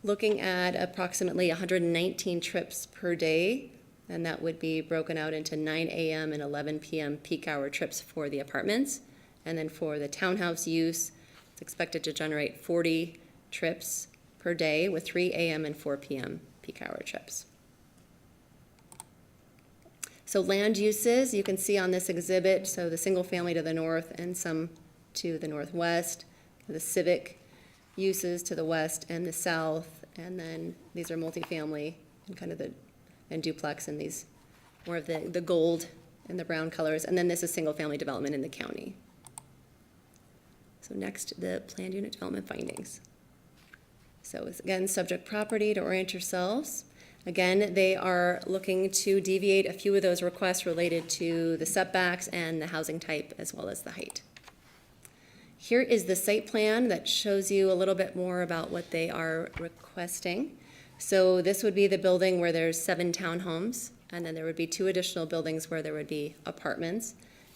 looking at approximately 119 trips per day, and that would be broken out into 9 a.m. and 11 p.m. peak hour trips for the apartments. And then for the townhouse use, it's expected to generate 40 trips per day with 3 a.m. and 4 p.m. peak hour trips. So land uses, you can see on this exhibit, so the single family to the north and some to the northwest, the civic uses to the west and the south, and then these are multifamily and kind of and duplex and these more of the gold and the brown colors, and then this is single family development in the county. So next, the planned unit development findings. So it's, again, subject property to orient yourselves. Again, they are looking to deviate a few of those requests related to the setbacks and the housing type as well as the height. Here is the site plan that shows you a little bit more about what they are requesting. So this would be the building where there's 7 townhomes, and then there would be 2 additional buildings where there would be apartments.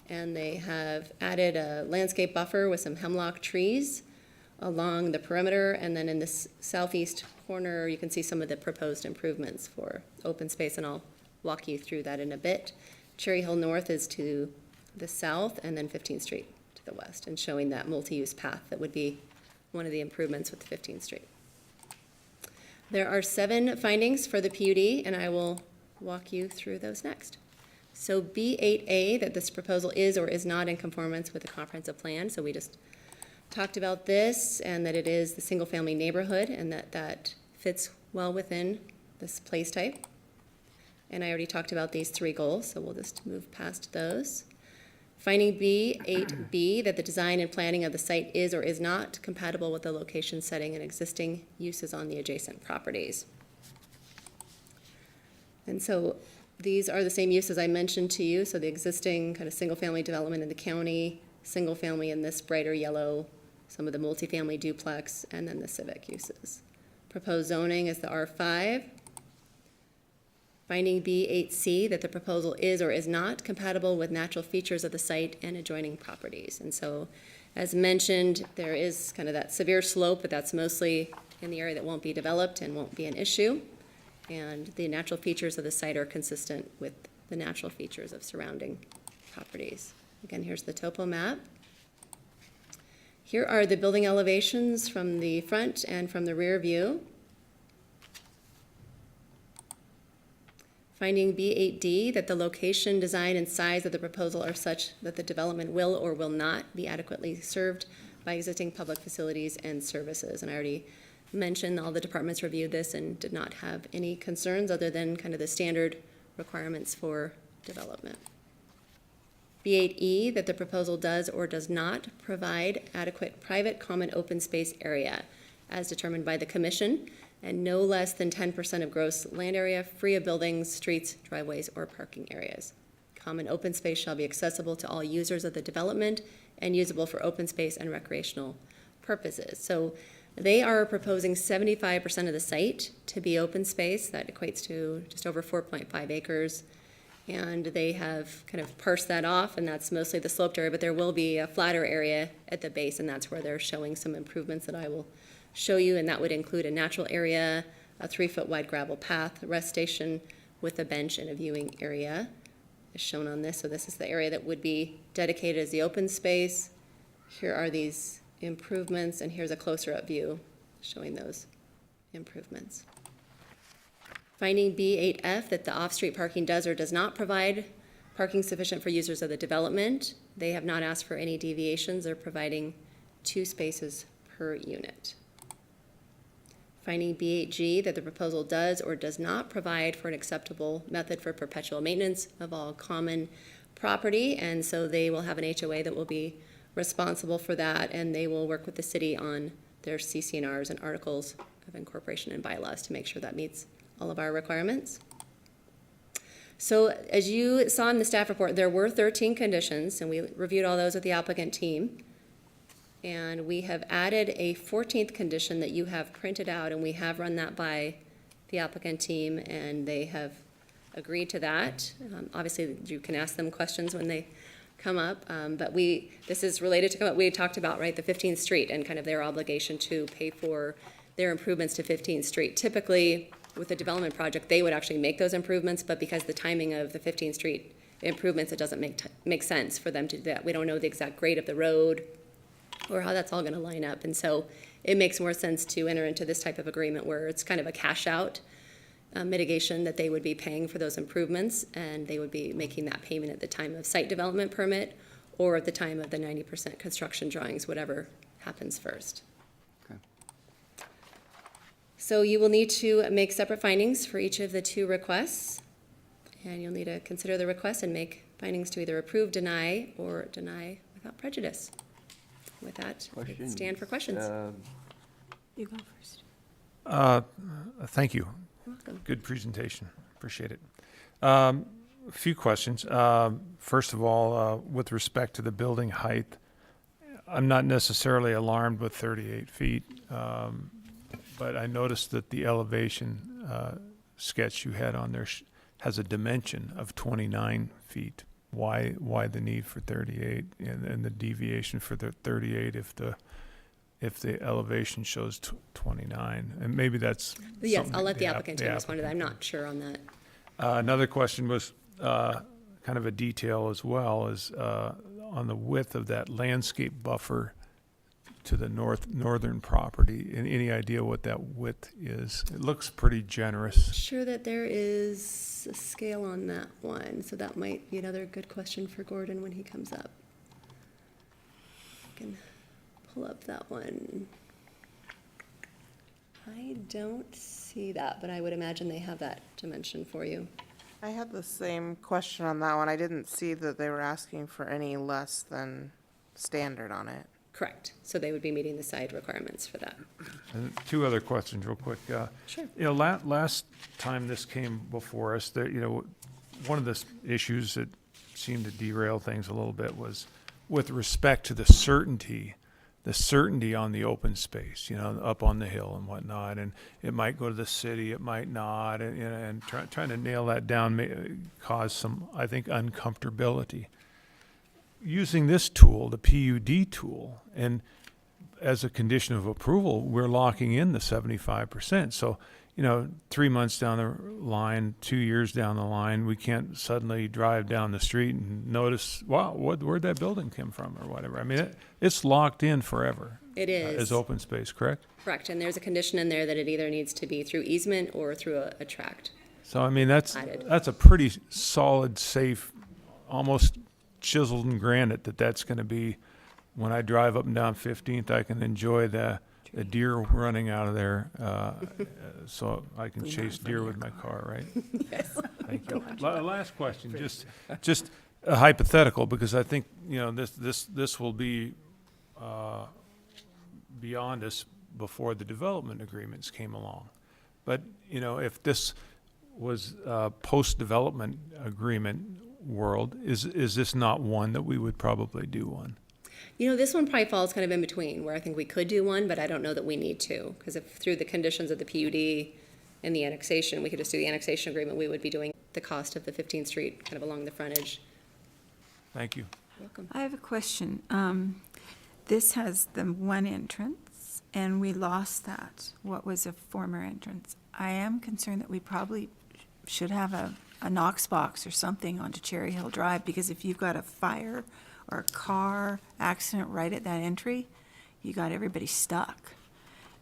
And they have added a landscape buffer with some hemlock trees along the perimeter, and then in this southeast corner, you can see some of the proposed improvements for open space, and I'll walk you through that in a bit. Cherry Hill North is to the south, and then 15th Street to the west, and showing that multi-use path that would be one of the improvements with 15th Street. There are 7 findings for the PUD, and I will walk you through those next. So B8A, that this proposal is or is not in conformance with the comprehensive plan. So we just talked about this, and that it is the single-family neighborhood, and that fits well within this place type. And I already talked about these 3 goals, so we'll just move past those. Finding B8B, that the design and planning of the site is or is not compatible with the location, setting, and existing uses on the adjacent properties. And so these are the same uses I mentioned to you, so the existing kind of single-family development in the county, single-family in this brighter yellow, some of the multifamily duplex, and then the civic uses. Proposed zoning is the R5. Finding B8C, that the proposal is or is not compatible with natural features of the site and adjoining properties. And so, as mentioned, there is kind of that severe slope, but that's mostly in the area that won't be developed and won't be an issue. And the natural features of the site are consistent with the natural features of surrounding properties. Again, here's the topo map. Here are the building elevations from the front and from the rear view. Finding B8D, that the location, design, and size of the proposal are such that the development will or will not be adequately served by existing public facilities and services. And I already mention all the departments reviewed this and did not have any concerns other than kind of the standard requirements for development. B8E, that the proposal does or does not provide adequate private common open space area as determined by the commission, and no less than 10% of gross land area free of buildings, streets, driveways, or parking areas. Common open space shall be accessible to all users of the development and usable for open space and recreational purposes. So they are proposing 75% of the site to be open space. That equates to just over 4.5 acres. And they have kind of parsed that off, and that's mostly the sloped area, but there will be a flatter area at the base, and that's where they're showing some improvements that I will show you, and that would include a natural area, a 3-foot wide gravel path, a rest station with a bench and a viewing area, as shown on this. So this is the area that would be dedicated as the open space. Here are these improvements, and here's a closer up view showing those improvements. Finding B8F, that the off-street parking does or does not provide parking sufficient for users of the development. They have not asked for any deviations. They're providing 2 spaces per unit. Finding B8G, that the proposal does or does not provide for an acceptable method for perpetual maintenance of all common property, and so they will have an HOA that will be responsible for that, and they will work with the city on their CC&Rs and articles of incorporation and bylaws to make sure that meets all of our requirements. So as you saw in the staff report, there were 13 conditions, and we reviewed all those with the applicant team. And we have added a 14th condition that you have printed out, and we have run that by the applicant team, and they have agreed to that. Obviously, you can ask them questions when they come up, but this is related to what we had talked about, right, the 15th Street and kind of their obligation to pay for their improvements to 15th Street. Typically, with a development project, they would actually make those improvements, but because the timing of the 15th Street improvements, it doesn't make sense for them to do that. We don't know the exact grade of the road or how that's all going to line up, and so it makes more sense to enter into this type of agreement where it's kind of a cash out mitigation that they would be paying for those improvements, and they would be making that payment at the time of site development permit or at the time of the 90% construction drawings, whatever happens first. Okay. So you will need to make separate findings for each of the 2 requests, and you'll need to consider the request and make findings to either approve, deny, or deny without prejudice. With that, I Questions? stand for questions. You go first. Thank you. You're welcome. Good presentation. Appreciate it. A few questions. First of all, with respect to the building height, I'm not necessarily alarmed with 38 feet, but I noticed that the elevation sketch you had on there has a dimension of 29 feet. Why the need for 38 and the deviation for the 38 if the elevation shows 29? And maybe that's Yes, something I'll let the app- applicant the respond to that. I'm applicant not sure on that. Another question was kind of a detail as well, is on the width of that landscape buffer to the northern property. Any idea what that width is? It looks pretty generous. Sure that there is a scale on that one, so that might be another good question for Gordon when he comes up. I can pull up that one. I don't see that, but I would imagine they have that dimension for you. I had the same question on that one. I didn't see that they were asking for any less than standard on it. Correct. So they would be meeting the side requirements for that. And 2 other questions real quick. Sure. You know, last time this came before us, there, you know, one of the issues that seemed to derail things a little bit was with respect to the certainty on the open space, you know, up on the hill and whatnot, and it might go to the city, it might not, and trying to nail that down may cause some, I think, uncomfortability. Using this tool, the PUD tool, and as a condition of approval, we're locking in the 75%. So, you know, 3 months down the line, 2 years down the line, we can't suddenly drive down the street and notice, wow, where'd that building come from or whatever. I mean, it's locked in forever. It is. As open space, correct? Correct, and there's a condition in there that it either needs to be through easement or through a tract. So, I mean, that's Platted. a pretty solid, safe, almost chiseled in granite that's going to be, when I drive up and down 15th, I can enjoy the a deer running out of there, so I can chase deer with my car, right? Yes. Thank you. Last question, just a hypothetical, because I think, this will be beyond us before the development agreements came along. But, if this was a post-development agreement world, is this not one that we would probably do one? This one probably falls kind of in between, where I think we could do one, but I don't know that we need to. Because if through the conditions of the PUD and the annexation, we could just do the annexation agreement, we would be doing the cost of the 15th Street kind of along the frontage. Thank you. Welcome. I have a question. This has the one entrance, and we lost that, what was a former entrance. I am concerned that we probably should have a Knox box or something onto Cherry Hill Drive, because if you've got a fire or a car accident right at that entry, you got everybody stuck.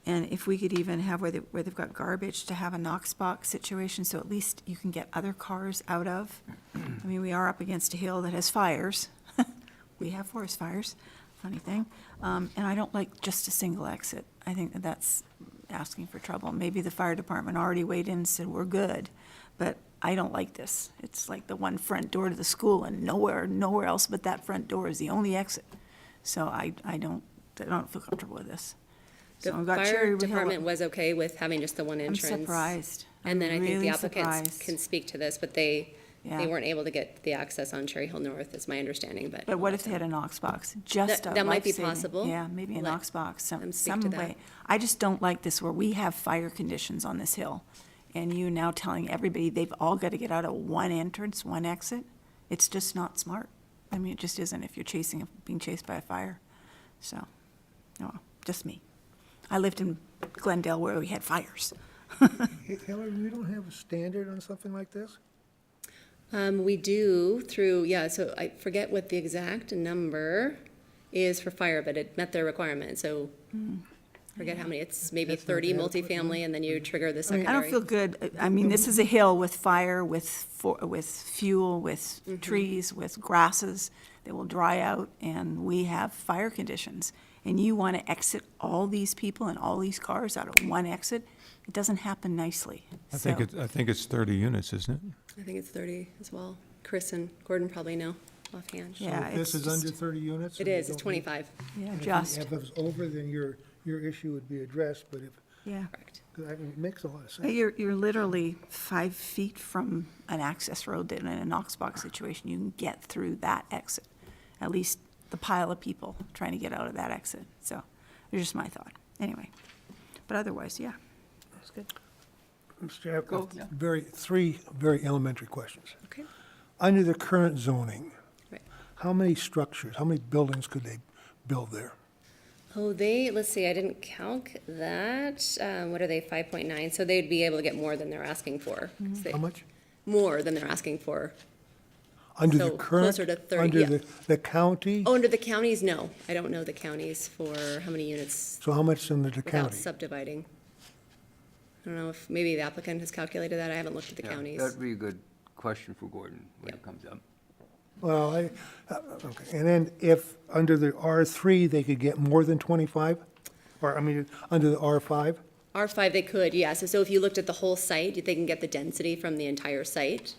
And if we could even have where they've got garbage, to have a Knox box situation, so at least you can get other cars out of. I mean, we are up against a hill that has fires. We have forest fires, funny thing. And I don't like just a single exit. I think that that's asking for trouble. Maybe the fire department already weighed in and said, we're good, but I don't like this. It's like the one front door to the school, and nowhere else but that front door is the only exit. So I don't feel comfortable with this. The So I've got fire Cherry Hill. department was okay with having just the one I'm entrance. surprised. And then I think the really applicants surprised. can speak to this, but they Yeah. weren't able to get the access on Cherry Hill North, is my understanding, but. But what if they had a Knox box? Just That- a that might be life-saving- possible. Yeah, maybe a Let Knox box, them speak some to that. way. I just don't like this where we have fire conditions on this hill, and you now telling everybody they've all got to get out of one entrance, one exit. It's just not smart. I mean, it just isn't if you're being chased by a fire. So, no, just me. I lived in Glendale where we had fires. Hey, Hillary, we don't have a standard on something like this? We do so I forget what the exact number is for fire, but it met their requirement, so forget how many, it's maybe That's not 30 adequate, multifamily, and then you trigger the secondary. I don't feel good. I mean, this is a hill with fire, with fuel, with trees, with grasses that will dry out, and we have fire conditions. And you want to exit all these people and all these cars out of one exit? It doesn't happen nicely. I think it's 30 units, isn't it? I think it's 30 as well. Chris and Gordon probably know offhand. Yeah, So if this it's is under just- 30 units? It and we is, it's don't need- 25, Yeah, and just, If it's over, then your issue would be addressed, but if, yeah. correct. I mean, it makes a lot of But sense. you're literally 5 feet from an access road that in a Knox box situation, you can get through that exit. At least the pile of people trying to get out of that exit. So, it's just my thought. Anyway, but otherwise, yeah, it's good. Mr. Chair, three very elementary questions. Okay. Under the current zoning, Right. how many structures, how many buildings could they build there? Oh, let's see, I didn't calc that. What are they, 5.9? So they'd be able to get more than they're asking for. 'Cause they- How much? More than they're asking for. Under the So current, closer to 30, under yeah. the county? Oh, under the counties, no. I don't know the counties for how many units So how much under the without county? subdividing. I don't know if maybe the applicant has calculated that. I haven't looked at the Yeah, counties. That'd be a good question for Gordon when it Yep. comes up. Well, okay, and then if, under the R3, they could get more than 25? Or, I mean, under the R5? R5, they could, yes. So if you looked at the whole site, they can get the density from the entire site.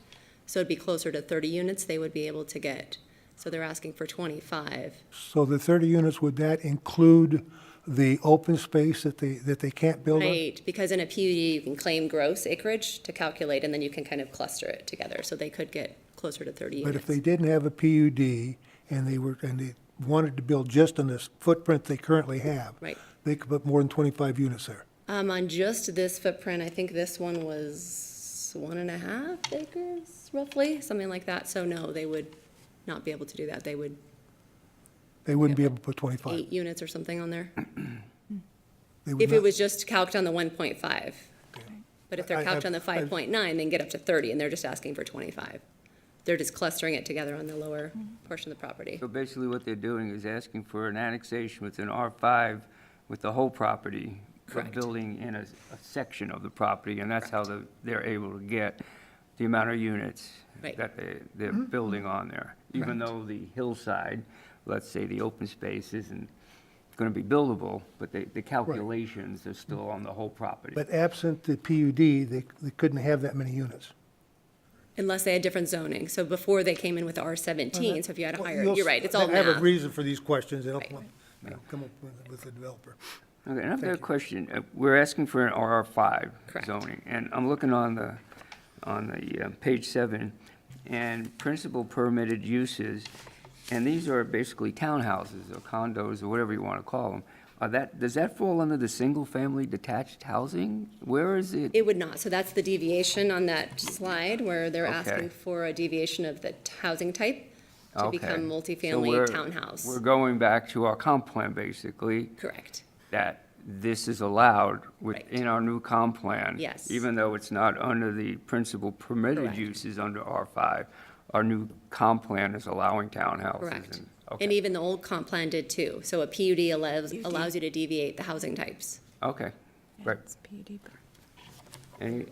So it'd be closer to 30 units they would be able to get. So they're asking for 25. So the 30 units, would that include the open space that they can't build on? Right, because in a PUD, you can claim gross acreage to calculate, and then you can kind of cluster it together. So they could get closer to 30 But units. if they didn't have a PUD and they wanted to build just on this footprint they currently have, Right. they could put more than 25 units there. On just this footprint, I think this one was 1.5 acres, roughly, something like that. So no, they would not be able to do that. They would They wouldn't be able to put 25. 8 units or something on there. They would If it not- was just calced on the 1.5. But if they're I- calced on the I've- 5.9, they can get up to 30, and they're just asking for 25. They're just clustering it together on the lower portion of the property. So basically what they're doing is asking for an annexation within R5 with the whole property, but Correct. building in a section of the property, and that's how they're able to get the amount of units Right. that they're building on there. Even though the hillside, let's say the open space isn't going to be buildable, but the calculations are still on the whole property. But absent the PUD, they couldn't have that many units. Unless they had different zoning. So before they came in with the R17, so if you had a Well, higher, you'll you're right, it's all I have a math. reason for these questions, they don't Right. come up with the developer. Okay, another question. We're asking for an RR5 Correct. zoning, and I'm looking on the page 7, and principal permitted uses, and these are basically townhouses or condos or whatever you want to call them. Does that fall under the single-family detached housing? Where is it? It would not. So that's the deviation on that slide where they're Okay. asking for a deviation of the housing type to Okay. become So multifamily we're- townhouse. We're going back to our comp plan, basically, Correct. that this is allowed Right. within our new comp plan. Yes. Even though it's not under the principal permitted Correct. uses under R5, our new comp plan is allowing townhouses. Correct. and- And Okay, even the old comp plan did too. So a PUD allows you to deviate the housing types. okay, right. It's PUD.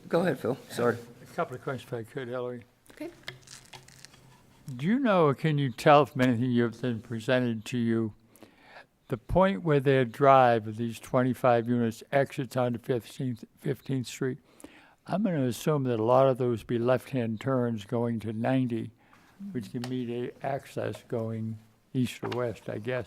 Go ahead, Phil, sorry. A couple of questions if I could, Hillary. Okay. Do you know, or can you tell from anything you've been presented to you, the point where their drive of these 25 units exits onto 15th Street? I'm going to assume that a lot of those be left-hand turns going to 90, which can meet access going east or west, I guess.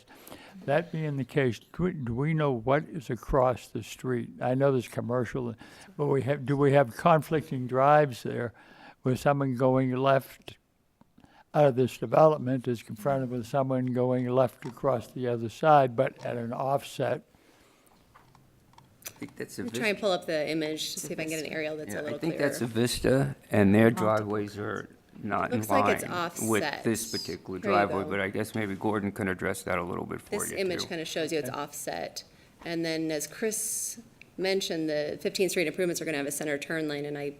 That being the case, do we know what is across the street? I know there's commercial, but do we have conflicting drives there where someone going left out of this development is confronted with someone going left across the other side, but at an offset? I think that's a I'm trying to pull up the image to see if I can get an aerial that's a Yeah, little I think that's a clearer. Vista, and their driveways are not in Looks like it's line with offset. this particular Here you driveway, go. but I guess maybe Gordon can address that a little bit for you, This too. image kind of shows you it's offset. And then as Chris mentioned, the 15th Street improvements are going to have a center turn lane, and I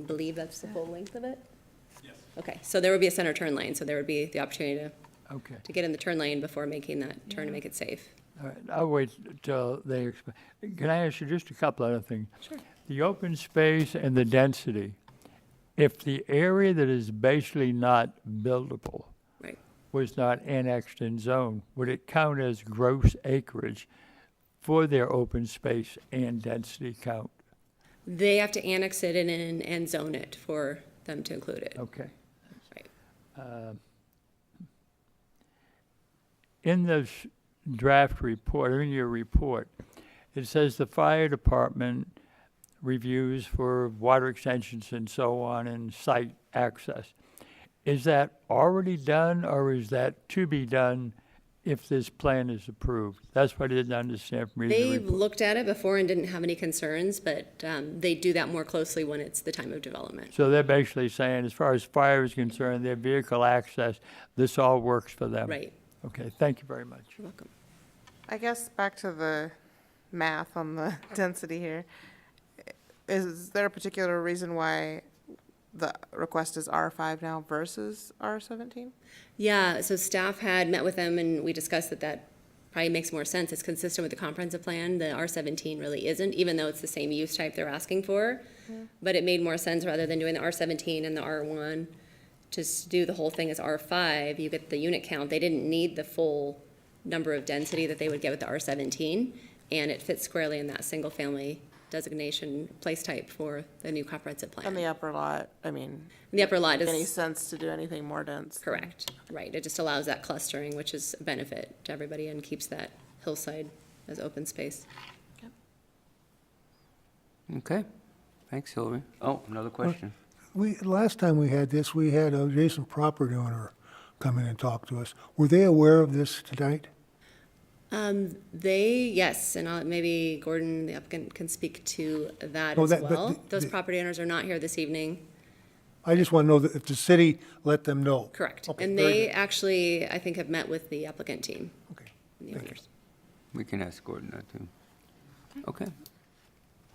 believe that's the full length of it? Yes. Okay, so there would be a center turn lane, so there would be the opportunity Okay. to get in the turn lane before making that turn to make it safe. All right, I'll wait till they explain. Can I ask you just a couple other things? Sure. The open space and the density, if the area that is basically not buildable Right. was not annexed in zone, would it count as gross acreage for their open space and density count? They have to annex it in and zone it for them to include it. Okay. Right. In this draft report, or in your report, it says the fire department reviews for water extensions and so on and site access. Is that already done, or is that to be done if this plan is approved? That's what I didn't understand from reading the They've report. looked at it before and didn't have any concerns, but they do that more closely when it's the time of development. So they're basically saying, as far as fire is concerned, their vehicle access, this all works for them? Right. Okay, thank you very much. You're welcome. I guess back to the math on the density here. Is there a particular reason why the request is R5 now versus R17? Yeah, so staff had met with them and we discussed that probably makes more sense. It's consistent with the comprehensive plan. The R17 really isn't, even though it's the same use type they're asking for. But it made more sense rather than doing the R17 and the R1, just do the whole thing as R5. You get the unit count. They didn't need the full number of density that they would get with the R17. And it fits squarely in that single-family designation place type for the new comprehensive plan. On the upper lot, I mean, In the upper lot any is, sense to do anything more dense? correct, right. It just allows that clustering, which is a benefit to everybody and keeps that hillside as open space. Okay, thanks, Hillary. Oh, another question. Last time we had this, we had a adjacent property owner come in and talk to us. Were they aware of this tonight? Yes, and maybe Gordon, the applicant, can speak to that Oh, as that- but well. the- Those the- property owners are not here this evening. I just want to know that if the city let them know. Correct. Okay, And very they good. actually, I think, have met with the applicant team, Okay. and the Thank you. owners. We can ask Gordon that, too. Okay.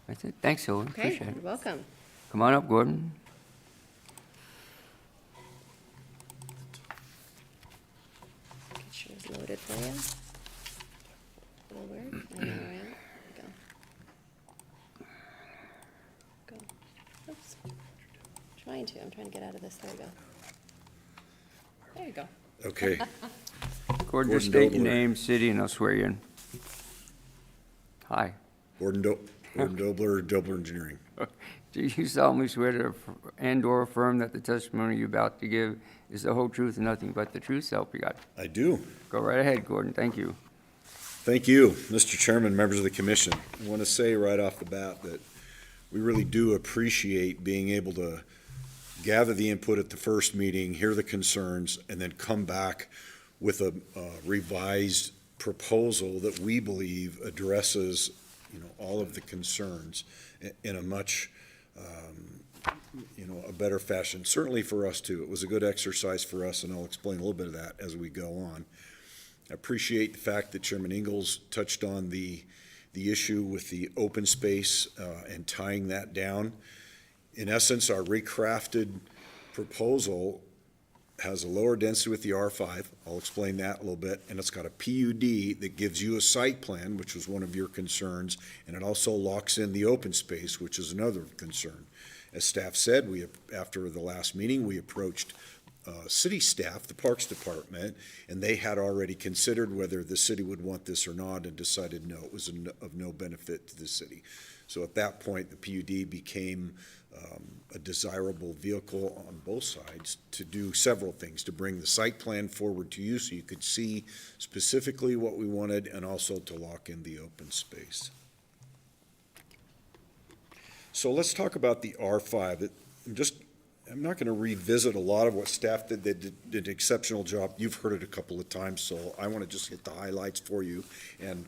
That's it. Thanks, Hillary. Okay, Appreciate you're it. welcome. Come on up, Gordon. Get yours loaded for you. A little weird. I know, right? Go. Oops. I'm trying to get out of this. There we go. There you go. Okay. Gordon, just Gordon state your Dobler. name, city, and I'll swear you in. Hi. Gordon Dobler, Dobler Engineering. Do you solemnly swear to and/or affirm that the testimony you're about to give is the whole truth and nothing but the truth, so help you God? I do. Go right ahead, Gordon. Thank you. Thank you, Mr. Chairman, members of the commission. I want to say right off the bat that we really do appreciate being able to gather the input at the first meeting, hear the concerns, and then come back with a revised proposal that we believe addresses, all of the concerns in a much, a better fashion. Certainly for us too. It was a good exercise for us, and I'll explain a little bit of that as we go on. I appreciate the fact that Chairman Ingalls touched on the issue with the open space and tying that down. In essence, our recrafted proposal has a lower density with the R5. I'll explain that a little bit. And it's got a PUD that gives you a site plan, which was one of your concerns, and it also locks in the open space, which is another concern. As staff said, after the last meeting, we approached city staff, the Parks Department, and they had already considered whether the city would want this or not and decided no, it was of no benefit to the city. So at that point, the PUD became a desirable vehicle on both sides to do several things, to bring the site plan forward to you so you could see specifically what we wanted and also to lock in the open space. So let's talk about the R5. I'm not going to revisit a lot of what staff did. They did an exceptional job. You've heard it a couple of times, so I want to just hit the highlights for you and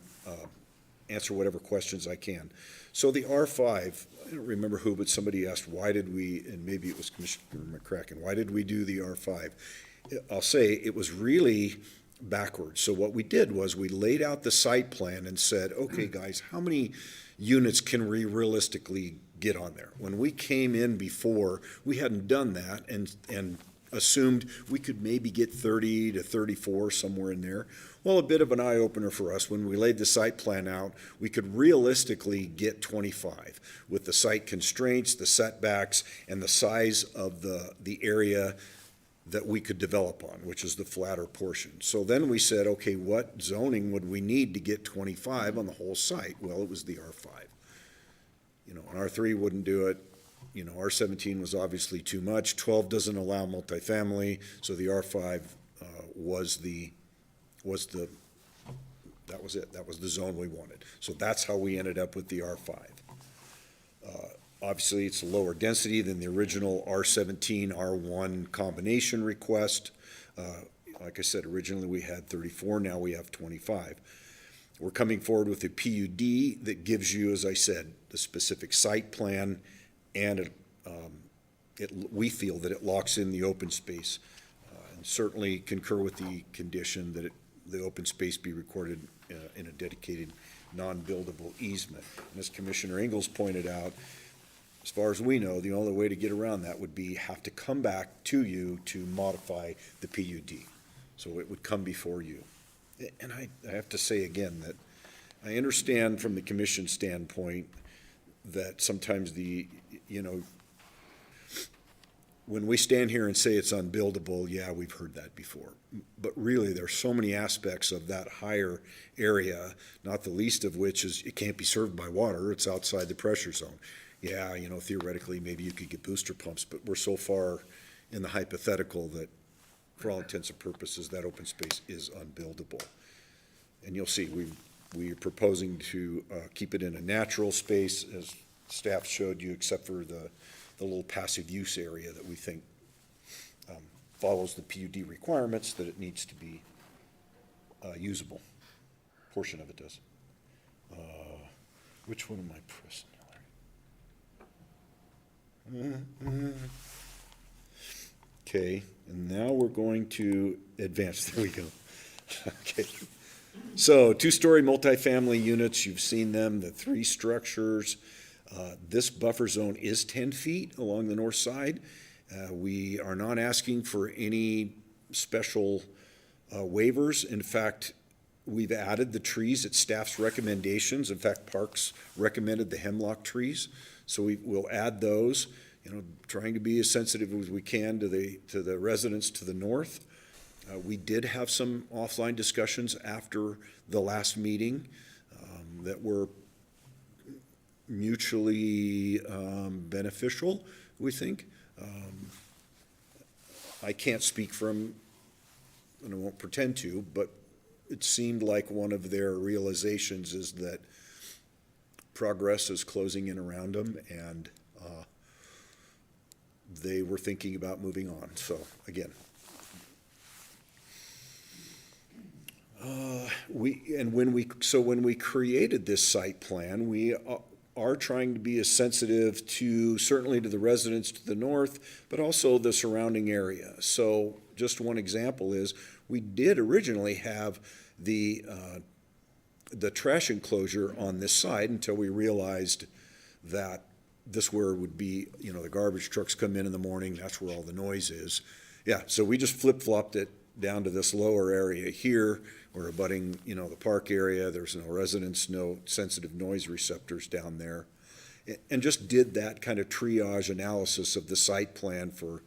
answer whatever questions I can. So the R5, I don't remember who, but somebody asked, why did we, and maybe it was Commissioner McCracken, why did we do the R5? I'll say it was really backwards. So what we did was we laid out the site plan and said, okay, guys, how many units can we realistically get on there? When we came in before, we hadn't done that and assumed we could maybe get 30 to 34, somewhere in there. Well, a bit of an eye-opener for us. When we laid the site plan out, we could realistically get 25 with the site constraints, the setbacks, and the size of the area that we could develop on, which is the flatter portion. So then we said, okay, what zoning would we need to get 25 on the whole site? Well, it was the R5. An R3 wouldn't do it. R17 was obviously too much. 12 doesn't allow multifamily, so the R5 was it. That was the zone we wanted. So that's how we ended up with the R5. Obviously, it's a lower density than the original R17, R1 combination request. Like I said, originally we had 34, now we have 25. We're coming forward with a PUD that gives you, as I said, the specific site plan, and we feel that it locks in the open space. And certainly concur with the condition that the open space be recorded in a dedicated non-buildable easement. And as Commissioner Ingalls pointed out, as far as we know, the only way to get around that would be have to come back to you to modify the PUD. So it would come before you. And I have to say again that I understand from the commission standpoint that sometimes when we stand here and say it's unbuildable, yeah, we've heard that before. But really, there's so many aspects of that higher area, not the least of which is it can't be served by water. It's outside the pressure zone. Yeah, theoretically, maybe you could get booster pumps, but we're so far in the hypothetical that for all intents and purposes, that open space is unbuildable. And you'll see, we are proposing to keep it in a natural space, as staff showed you, except for the little passive use area that we think follows the PUD requirements, that it needs to be usable. Portion of it does. Which one am I pressing? Okay, and now we're going to advance. There we go. Okay. So 2-story multifamily units, you've seen them, the 3 structures. This buffer zone is 10 feet along the north side. We are not asking for any special waivers. In fact, we've added the trees at staff's recommendations. In fact, Parks recommended the hemlock trees. So we'll add those, trying to be as sensitive as we can to the residents to the north. We did have some offline discussions after the last meeting that were mutually beneficial, we think. I can't speak from, and I won't pretend to, but it seemed like one of their realizations is that progress is closing in around them, and they were thinking about moving on. So again, when we created this site plan, we are trying to be as sensitive to, certainly to the residents to the north, but also the surrounding area. So just one example is, we did originally have the trash enclosure on this side until we realized that this where would be, the garbage trucks come in the morning, that's where all the noise is. Yeah, so we just flip-flopped it down to this lower area here. We're abutting, the park area. There's no residents, no sensitive noise receptors down there. And just did that kind of triage analysis of the site plan for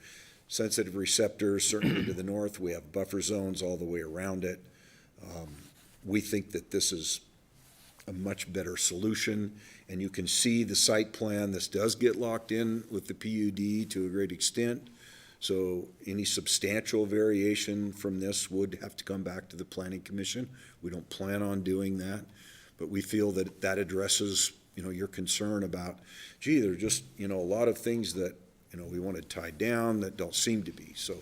sensitive receptors, certainly to the north. We have buffer zones all the way around it. We think that this is a much better solution, and you can see the site plan. This does get locked in with the PUD to a great extent. So any substantial variation from this would have to come back to the Planning Commission. We don't plan on doing that, but we feel that that addresses, your concern about, gee, there are just, a lot of things that, we want to tie down that don't seem to be. So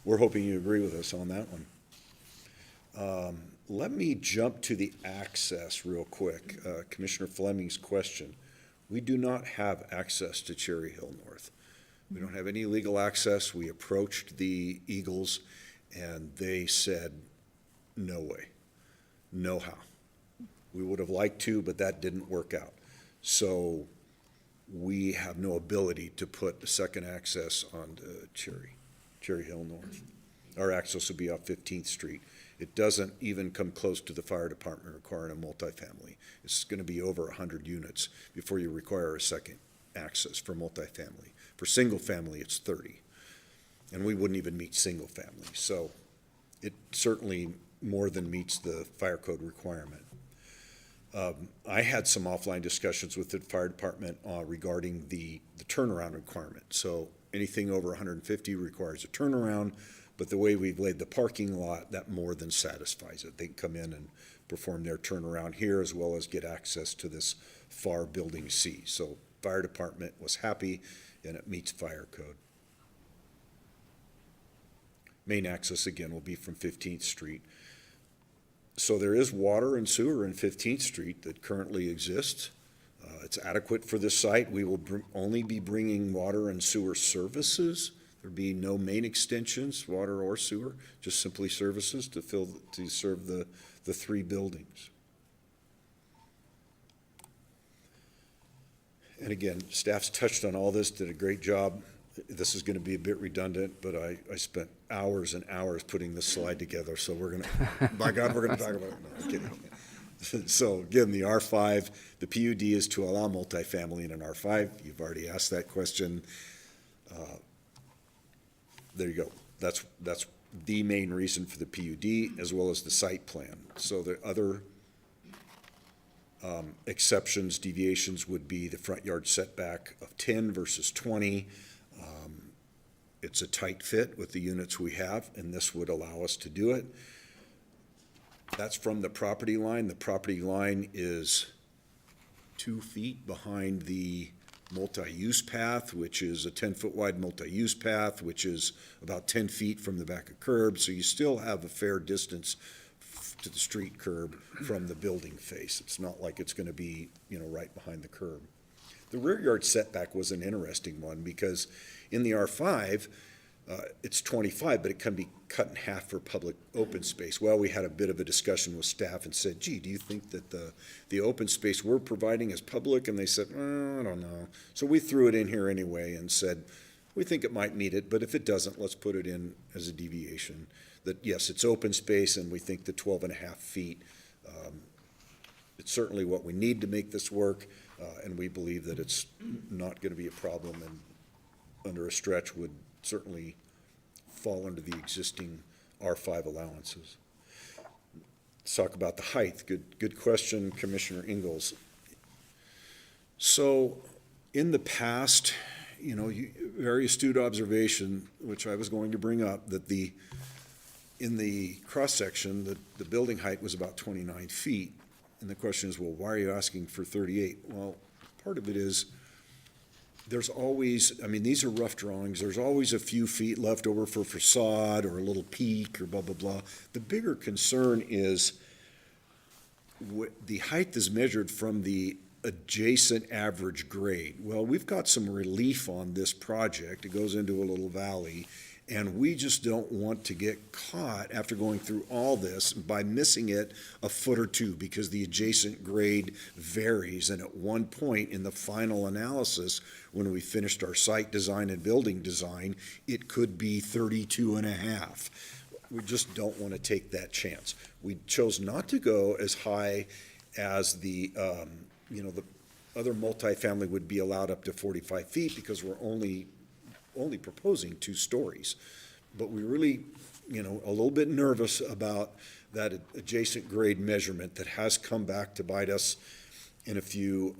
we're hoping you agree with us on that one. Let me jump to the access real quick. Commissioner Fleming's question. We do not have access to Cherry Hill North. We don't have any legal access. We approached the Eagles, and they said, no way, no how. We would have liked to, but that didn't work out. So we have no ability to put a second access on Cherry Hill North. Our access will be off 15th Street. It doesn't even come close to the fire department requiring a multifamily. It's going to be over 100 units before you require a second access for multifamily. For single family, it's 30. And we wouldn't even meet single family. So it certainly more than meets the fire code requirement. I had some offline discussions with the fire department regarding the turnaround requirement. So anything over 150 requires a turnaround, but the way we've laid the parking lot, that more than satisfies it. They can come in and perform their turnaround here as well as get access to this far building C. So fire department was happy, and it meets fire code. Main access, again, will be from 15th Street. So there is water and sewer in 15th Street that currently exists. It's adequate for this site. We will only be bringing water and sewer services. There'll be no main extensions, water or sewer, just simply services to serve the three buildings. And again, staff's touched on all this, did a great job. This is going to be a bit redundant, but I spent hours and hours putting this slide together, so we're going to, by God, we're going to talk about it. No, I'm kidding. So again, the R5, the PUD is to allow multifamily in an R5. You've already asked that question. There you go. That's the main reason for the PUD, as well as the site plan. So the other exceptions, deviations would be the front yard setback of 10 versus 20. It's a tight fit with the units we have, and this would allow us to do it. That's from the property line. The property line is 2 feet behind the multi-use path, which is a 10-foot wide multi-use path, which is about 10 feet from the back of curb. So you still have a fair distance to the street curb from the building face. It's not like it's going to be, right behind the curb. The rear yard setback was an interesting one because in the R5, it's 25, but it can be cut in half for public open space. Well, we had a bit of a discussion with staff and said, gee, do you think that the open space we're providing is public? And they said, I don't know. So we threw it in here anyway and said, we think it might meet it, but if it doesn't, let's put it in as a deviation. That, yes, it's open space, and we think the 12 and a half feet, it's certainly what we need to make this work, and we believe that it's not going to be a problem, and under a stretch would certainly fall under the existing R5 allowances. Let's talk about the height. Good question, Commissioner Ingalls. So, in the past, you know, very astute observation, which I was going to bring up, that in the cross-section, the building height was about 29 feet. And the question is, well, why are you asking for 38? Well, part of it is, there's always, I mean, these are rough drawings, there's always a few feet left over for facade or a little peak or blah, blah, blah. The bigger concern is the height is measured from the adjacent average grade. Well, we've got some relief on this project. It goes into a little valley, and we just don't want to get caught after going through all this by missing it a foot or two, because the adjacent grade varies. And at one point in the final analysis, when we finished our site design and building design, it could be 32 and a half. We just don't want to take that chance. We chose not to go as high as the other multifamily would be allowed up to 45 feet, because we're only proposing 2 stories. But we really, a little bit nervous about that adjacent grade measurement that has come back to bite us in a few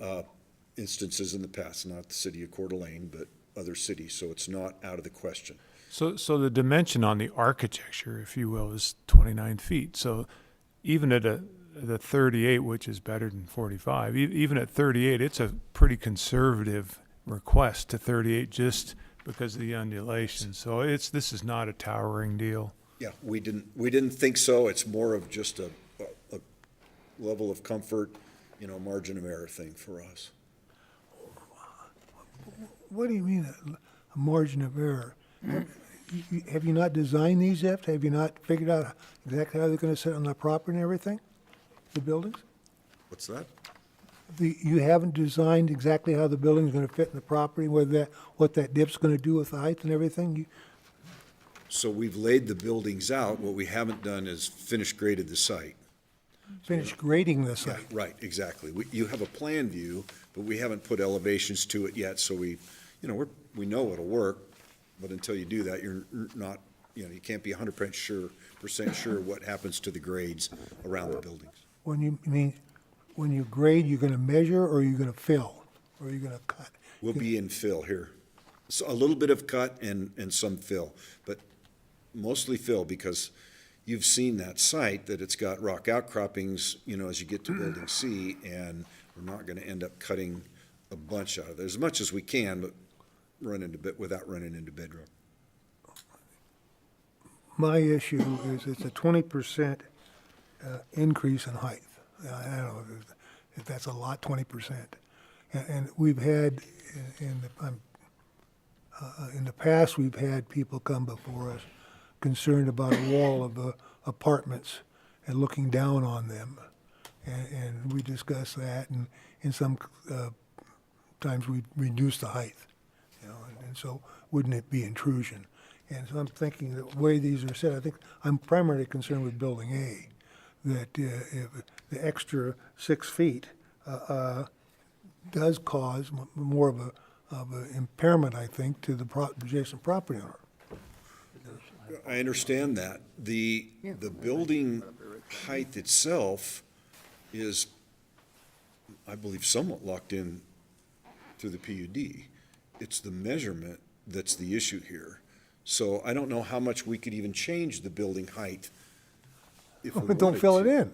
instances in the past, not the city of Coeur d'Alene, but other cities, so it's not out of the question. So the dimension on the architecture, if you will, is 29 feet. So even at the 38, which is better than 45, even at 38, it's a pretty conservative request to 38 just because of the undulation. So this is not a towering deal. Yeah, we didn't think so. It's more of just a level of comfort, margin of error thing for us. What do you mean, a margin of error? Have you not designed these yet? Have you not figured out exactly how they're gonna sit on the property and everything? The buildings? What's that? You haven't designed exactly how the building's gonna fit in the property, what that dip's gonna do with the height and everything? So we've laid the buildings out. What we haven't done is finish graded the site. Finish grading the Yeah, site. right, exactly. You have a plan view, but we haven't put elevations to it yet, so we know it'll work, but until you do that, you're not, you can't be 100% sure what happens to the grades around the buildings. When you grade, you're gonna measure, or you're gonna fill, or you're gonna cut? We'll be in fill here. So a little bit of cut and some fill, but mostly fill, because you've seen that site, that it's got rock outcroppings, as you get to building C, and we're not gonna end up cutting a bunch out of it, as much as we can, but without running into bedrock. My issue is it's a 20% increase in height. I don't know if that's a lot, 20%. And we've had, in the past, we've had people come before us concerned about a wall of apartments and looking down on them. And we discussed that, and in some times we reduce the height, and so wouldn't it be intrusion? And so I'm thinking the way these are set, I think I'm primarily concerned with building A, that if the extra 6 feet does cause more of an impairment, I think, to the adjacent property owner. I understand that. The building height itself is, I believe, somewhat locked in through the PUD. It's the measurement that's the issue here. So I don't know how much we could even change the building height if we Don't wanted fill it to. in.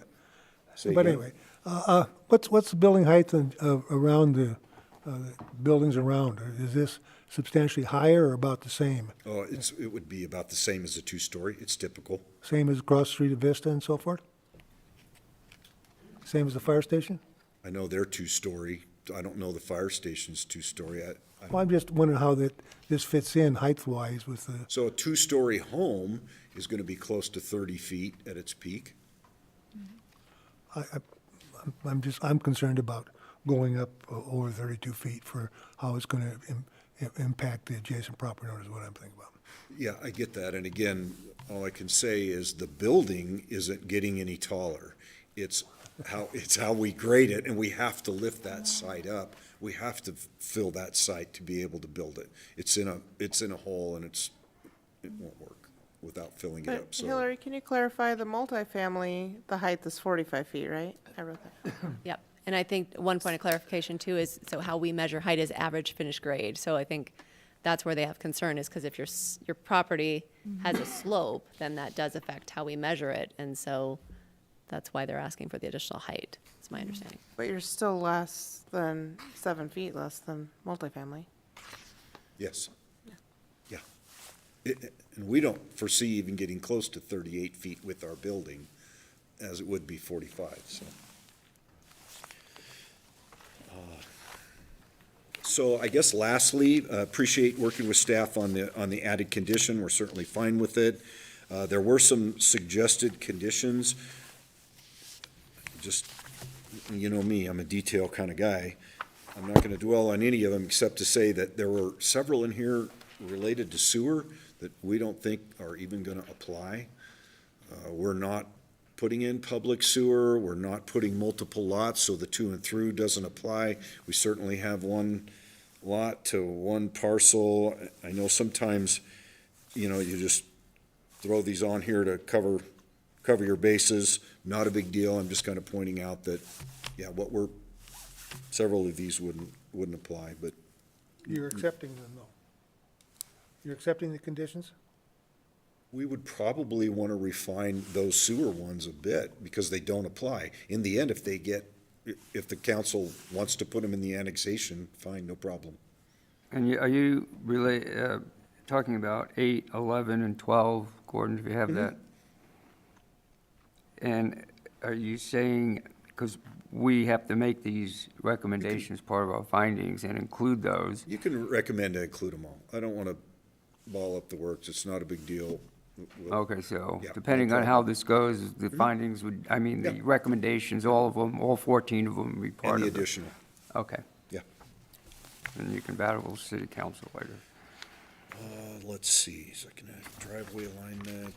Say But again? anyway, what's the building height around the buildings around? Is this substantially higher or about the same? Oh, it would be about the same as a 2-story. It's typical. Same as across the street of Vista and so forth? Same as the fire station? I know they're 2-story. I don't know the fire station's 2-story. Well, I'm just wondering how this fits in height-wise with the, So a 2-story home is going to be close to 30 feet at its peak. I'm concerned about going up over 32 feet for how it's going to impact the adjacent property owners, is what I'm thinking about. Yeah, I get that. And again, all I can say is the building isn't getting any taller. It's how we grade it, and we have to lift that site up. We have to fill that site to be able to build it. It's in a hole, and it won't work without filling it But up. So Hillary, can you clarify the multifamily, the height is 45 feet, right? I wrote that. Yep. And I think one point of clarification too is, so how we measure height is average finished grade. So I think that's where they have concern, is because if your property has a slope, then that does affect how we measure it. And so that's why they're asking for the additional height, is my understanding. But you're still less than 7 feet less than multifamily. Yes. Yeah. And we don't foresee even getting close to 38 feet with our building, as it would be 45, so. So I guess lastly, appreciate working with staff on the added condition. We're certainly fine with it. There were some suggested conditions. Just, you know me, I'm a detail kind of guy. I'm not going to dwell on any of them except to say that there were several in here related to sewer that we don't think are even going to apply. We're not putting in public sewer. We're not putting multiple lots, so the to and through doesn't apply. We certainly have one lot to one parcel. I know sometimes, you know, you just throw these on here to cover your bases. Not a big deal. I'm just kind of pointing out that, yeah, several of these wouldn't apply, but You're accepting them, though? You're accepting the conditions? we would probably want to refine those sewer ones a bit because they don't apply. In the end, if the council wants to put them in the annexation, fine, no problem. And are you really talking about 8, 11, and 12, Gordon, if you have that? And are you saying, because we have to make these recommendations part of our findings and include those? You can recommend to include them all. I don't want to ball up the works. It's not a big deal. Okay, so Yeah, depending no on how problem. this goes, the findings would, I mean, the Yeah. recommendations, all of them, all 14 of them would be part And of the it? additional. Okay. Yeah. And you can battle with city council later. Let's see, second half, driveway alignment.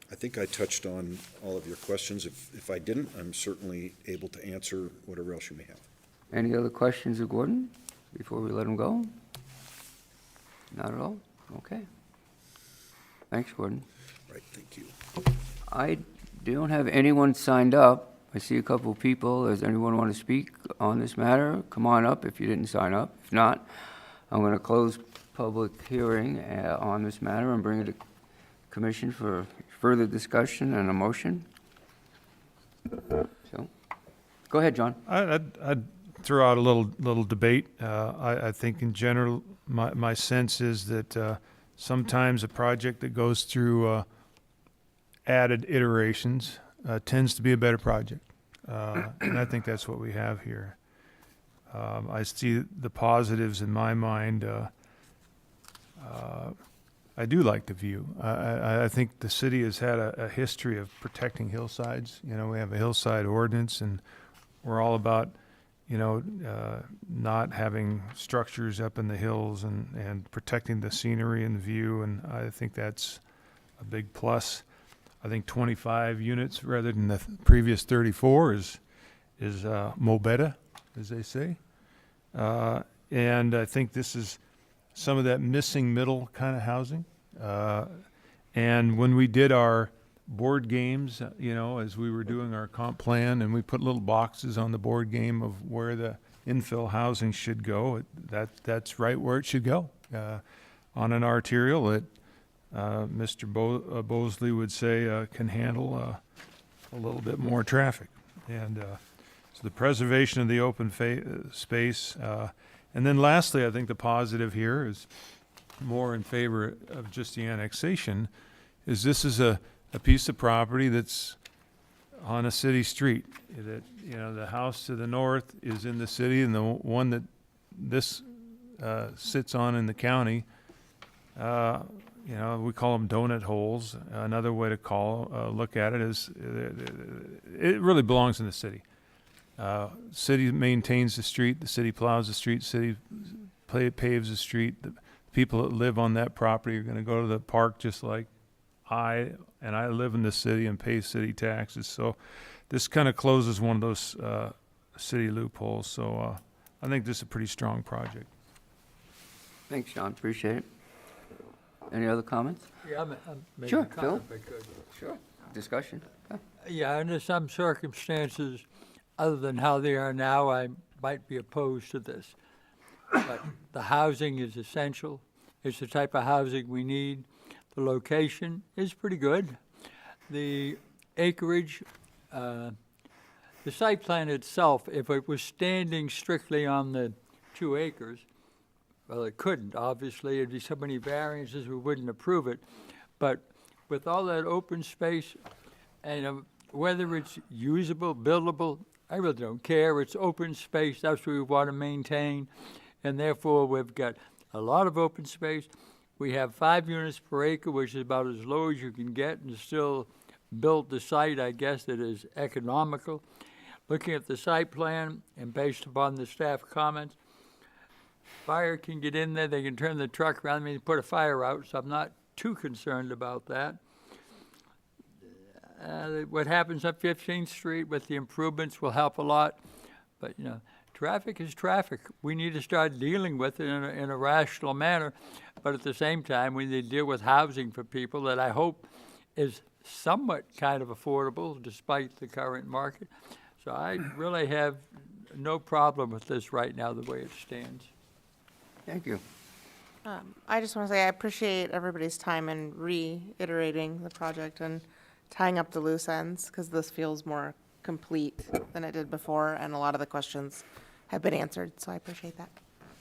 I think I touched on all of your questions. If I didn't, I'm certainly able to answer whatever else you may have. Any other questions of Gordon before we let him go? Not at all? Okay. Thanks, Gordon. Right, thank you. I don't have anyone signed up. I see a couple of people. Does anyone want to speak on this matter? Come on up if you didn't sign up. If not, I'm going to close public hearing on this matter and bring it to commission for further discussion and a motion. So, go ahead, John. I'd throw out a little debate. I think in general, my sense is that sometimes a project that goes through added iterations tends to be a better project. And I think that's what we have here. I see the positives in my mind. I do like the view. I think the city has had a history of protecting hillsides. You know, we have a hillside ordinance, and we're all about, not having structures up in the hills and protecting the scenery and the view, and I think that's a big plus. I think 25 units rather than the previous 34 is mo better, as they say. And I think this is some of that missing middle kind of housing. And when we did our board games, as we were doing our comp plan, and we put little boxes on the board game of where the infill housing should go, that's right where it should go. On an arterial that Mr. Bosley would say can handle a little bit more traffic. And so the preservation of the open space. And then lastly, I think the positive here is more in favor of just the annexation, is this is a piece of property that's on a city street. That, the house to the north is in the city, and the one that this sits on in the county, we call them donut holes. Another way to look at it is it really belongs in the city. City maintains the street, the city plows the street, city paves the street. The people that live on that property are going to go to the park just like I live in the city and pay city taxes. So this kind of closes one of those city loopholes. So I think this is a pretty strong project. Thanks, John. Appreciate it. Any other comments? Yeah, I'm making Sure, a comment Phil. if I could. Sure. Discussion. Yeah. Yeah, under some circumstances, other than how they are now, I might be opposed to this. But the housing is essential. It's the type of housing we need. The location is pretty good. The acreage, the site plan itself, if it was standing strictly on the 2 acres, well, it couldn't, obviously. It'd be so many variances, we wouldn't approve it. But with all that open space, and whether it's usable, buildable, I really don't care. It's open space, that's what we want to maintain. And therefore, we've got a lot of open space. We have 5 units per acre, which is about as low as you can get, and still build the site, I guess, that is economical. Looking at the site plan and based upon the staff comments, fire can get in there, they can turn the truck around, I mean, put a fire out, so I'm not too concerned about that. What happens up 15th Street with the improvements will help a lot, but, you know, traffic is traffic. We need to start dealing with it in a rational manner, but at the same time, we need to deal with housing for people that I hope is somewhat kind of affordable despite the current market. So I really have no problem with this right now, the way it stands. Thank you. I just want to say I appreciate everybody's time in reiterating the project and tying up the loose ends, because this feels more complete than it did before, and a lot of the questions have been answered, so I appreciate that.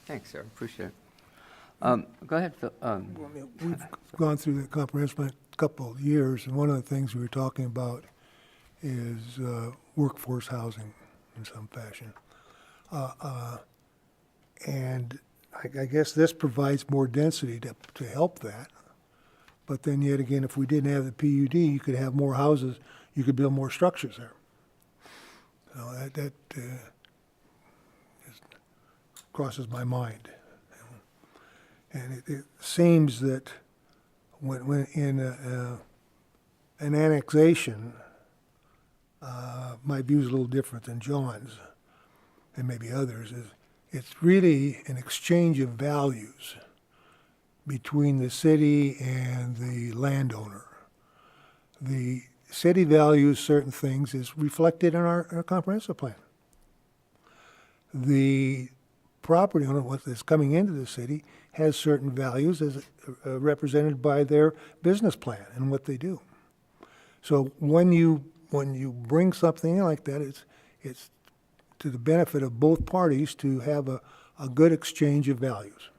Thanks, sir. Appreciate it. Go ahead, Phil. We've gone through the comprehensive plan a couple of years, and one of the things we were talking about is workforce housing in some fashion. And I guess this provides more density to help that. But then yet again, if we didn't have the PUD, you could have more houses, you could build more structures there. So that just crosses my mind. And it seems that when in an annexation, my view is a little different than John's and maybe others, is it's really an exchange of values between the city and the landowner. The city values certain things is reflected in our comprehensive plan. The property owner, what is coming into the city, has certain values as represented by their business plan and what they do. So when you bring something in like that, it's to the benefit of both parties to have a good exchange of values.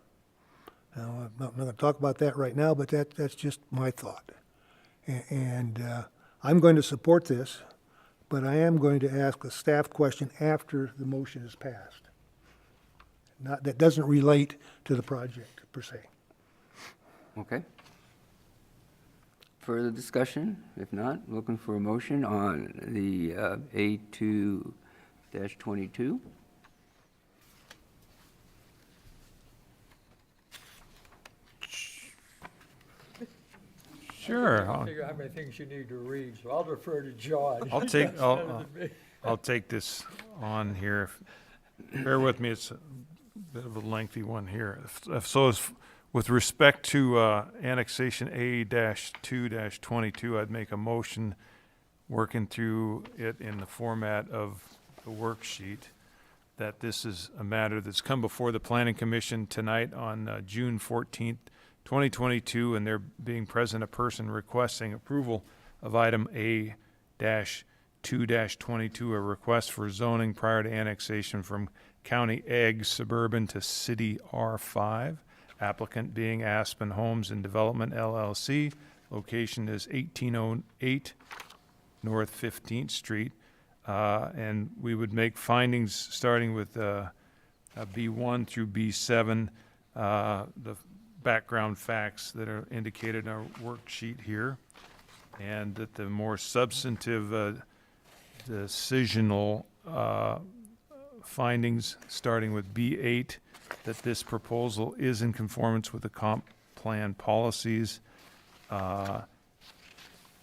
Now, I'm not going to talk about that right now, but that's just my thought. And I'm going to support this, but I am going to ask a staff question after the motion is passed. That doesn't relate to the project per se. Okay. Further discussion? If not, looking for a motion on the A2-22. Sure. I figure how many things you need to read, so I'll refer to John. I'll take this on here. Bear with me, it's a bit of a lengthy one here. So with respect to annexation A-2-22, I'd make a motion working through it in the format of the worksheet, that this is a matter that's come before the Planning Commission tonight on June 14th, 2022, and there being present a person requesting approval of item A-2-22, a request for zoning prior to annexation from County Egg Suburban to City R5. Applicant being Aspen Homes and Development LLC. Location is 1808 North 15th Street. And we would make findings starting with B1 through B7, the background facts that are indicated in our worksheet here, and that the more substantive decisional findings, starting with B8, that this proposal is in conformance with the comp plan policies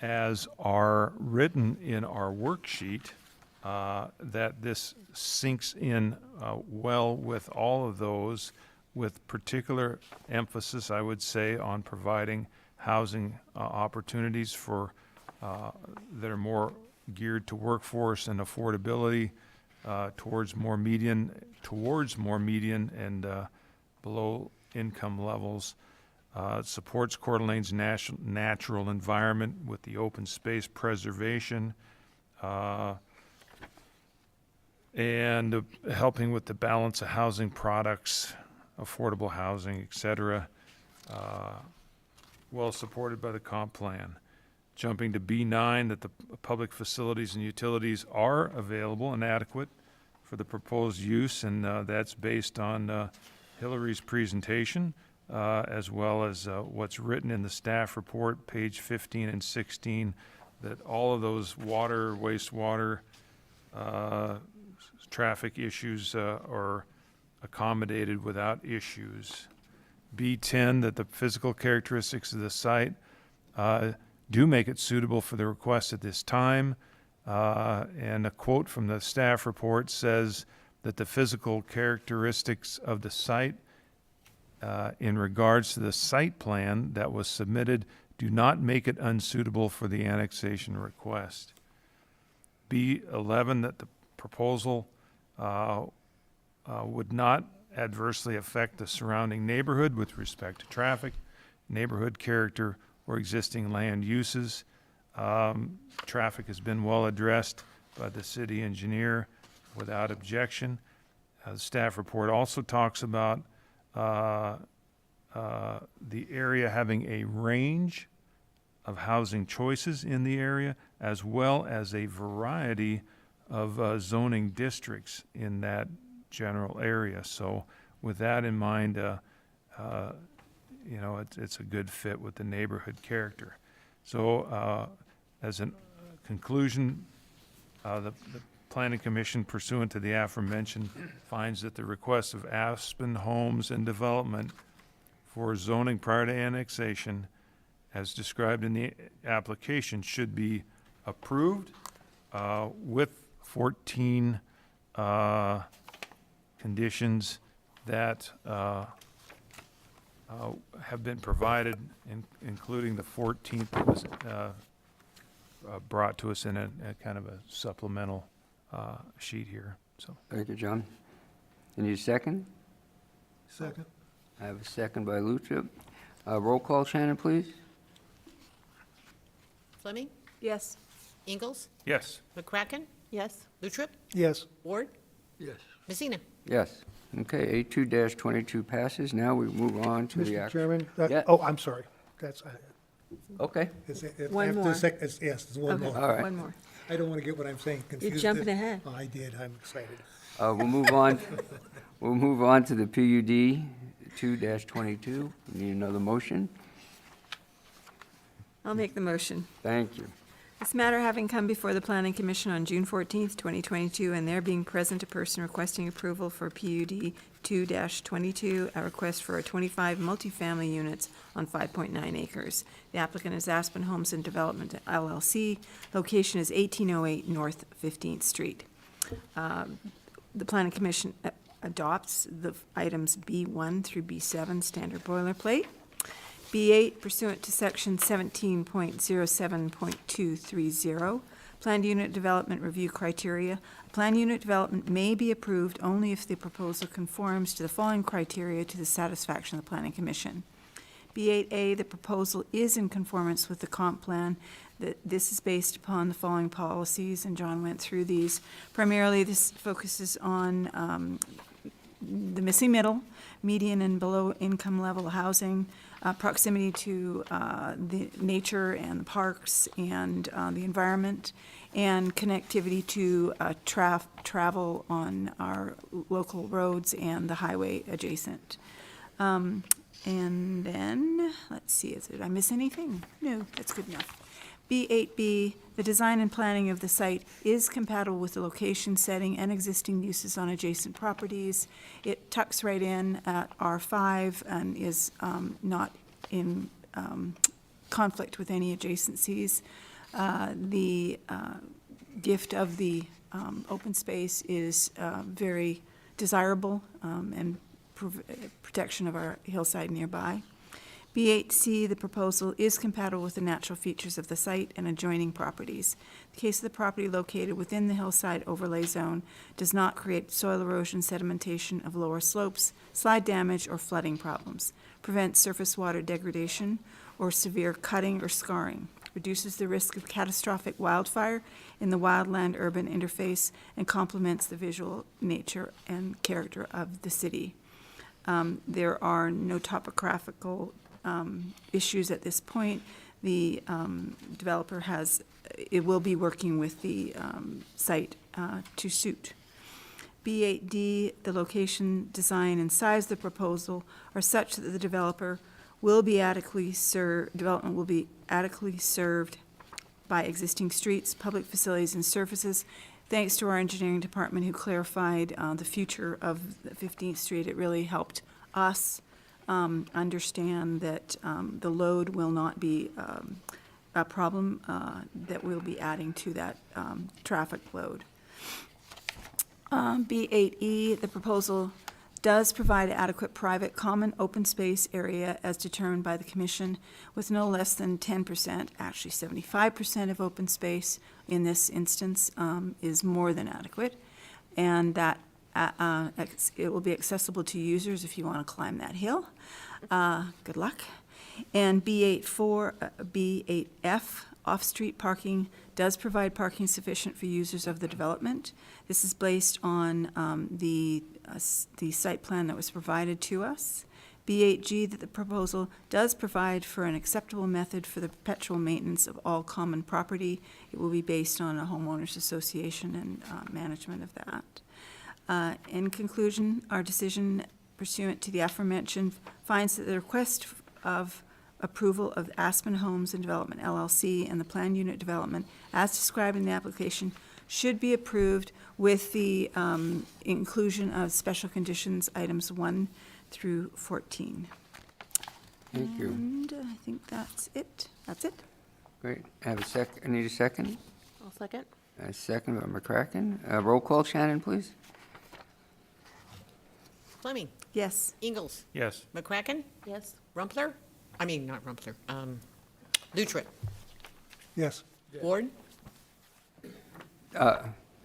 as are written in our worksheet, that this sinks in well with all of those, with particular emphasis, I would say, on providing housing opportunities for that are more geared to workforce and affordability, towards more median and below income levels. It supports Coeur d'Alene's natural environment with the open space preservation, and helping with the balance of housing products, affordable housing, et cetera. Well supported by the comp plan. Jumping to B9, that the public facilities and utilities are available and adequate for the proposed use, and that's based on Hillary's presentation, as well as what's written in the staff report, page 15 and 16, that all of those water, wastewater, traffic issues are accommodated without issues. B10, that the physical characteristics of the site do make it suitable for the request at this time. And a quote from the staff report says that the physical characteristics of the site in regards to the site plan that was submitted do not make it unsuitable for the annexation request. B11, that the proposal would not adversely affect the surrounding neighborhood with respect to traffic, neighborhood character, or existing land uses. Traffic has been well addressed by the city engineer without objection. The staff report also talks about the area having a range of housing choices in the area, as well as a variety of zoning districts in that general area. So with that in mind, it's a good fit with the neighborhood character. So as a conclusion, the Planning Commission, pursuant to the aforementioned, finds that the request of Aspen Homes and Development for zoning prior to annexation, as described in the application, should be approved with 14 conditions that have been provided, including the 14th that was brought to us in a kind of a supplemental sheet here. So, Thank you, John. Any second? Second. I have a second by Lucia. Roll call, Shannon, please. Fleming? Yes. Ingalls? yes. McCracken? Yes. Lutrip? Yes. Ward? Yes. Messina? Yes. Okay, A2-22 passes. Now we move on to the Mr. action. Chairman, Yeah. oh, I'm sorry. That's, Okay, One after more. yes, there's one Okay, more. all right. one more. I don't want to get what I'm saying confused. jumping ahead. Oh, I did, I'm excited. We'll move on. We'll move on to the PUD 2-22. Need another motion? I'll make the motion. Thank you. This matter having come before the Planning Commission on June 14th, 2022, and there being present a person requesting approval for PUD 2-22, a request for 25 multifamily units on 5.9 acres. The applicant is Aspen Homes and Development LLC. Location is 1808 North 15th Street. The Planning Commission adopts the items B1 through B7 standard boilerplate. B8 pursuant to section 17.07.230, planned unit development review criteria. A planned unit development may be approved only if the proposal conforms to the following criteria to the satisfaction of the Planning Commission. B8A, the proposal is in conformance with the comp plan. This is based upon the following policies, and John went through these. Primarily, this focuses on the missing middle, median and below income level housing, proximity to the nature and the parks and the environment, and connectivity to travel on our local roads and the highway adjacent. And then, let's see, did I miss anything? No, that's good enough. B8B, the design and planning of the site is compatible with the location, setting, and existing uses on adjacent properties. It tucks right in at R5 and is not in conflict with any adjacencies. The gift of the open space is very desirable and protection of our hillside nearby. B8C, the proposal is compatible with the natural features of the site and adjoining properties. The case of the property located within the hillside overlay zone does not create soil erosion, sedimentation of lower slopes, slide damage, or flooding problems, prevents surface water degradation or severe cutting or scarring, reduces the risk of catastrophic wildfire in the wildland-urban interface, and complements the visual nature and character of the city. There are no topographical issues at this point. The developer will be working with the site to suit. B8D, the location, design, and size of the proposal are such that the development will be adequately served by existing streets, public facilities, and surfaces. Thanks to our engineering department who clarified the future of 15th Street. It really helped us understand that the load will not be a problem that we'll be adding to that traffic load. B8E, the proposal does provide adequate private common open space area as determined by the commission with no less than 10%, actually 75% of open space in this instance is more than adequate. And that it will be accessible to users if you want to climb that hill. Good luck. And B8F, off-street parking, does provide parking sufficient for users of the development. This is based on the site plan that was provided to us. B8G, that the proposal does provide for an acceptable method for the perpetual maintenance of all common property. It will be based on a homeowners association and management of that. In conclusion, our decision pursuant to the aforementioned finds that the request of approval of Aspen Homes and Development LLC and the planned unit development as described in the application should be approved with the inclusion of special conditions items 1 through 14. Thank you. And I think that's it. That's it. Great. I need a second. I'll second. A second by McCracken. Roll call, Shannon, please. Fleming, Yes. Ingalls, Yes. McCracken, Yes. Rumpler, not Rumpler, Lutrip, Yes. Ward,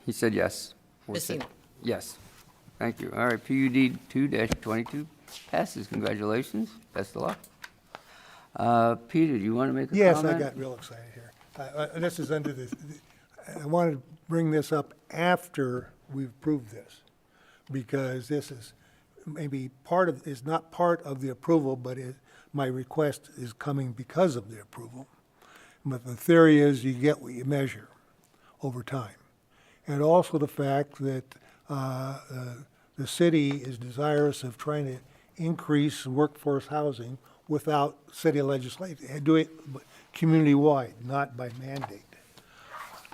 He said yes. Messina. Yes. Thank you. All right, PUD 2-22 passes. Congratulations. Best of luck. Peter, do you want to make a Yes, comment? I got real excited here. This is under the, I wanted to bring this up after we've approved this, because this is maybe is not part of the approval, but my request is coming because of the approval. But the theory is you get what you measure over time. And also the fact that the city is desirous of trying to increase workforce housing without city legislation, do it community-wide, not by mandate.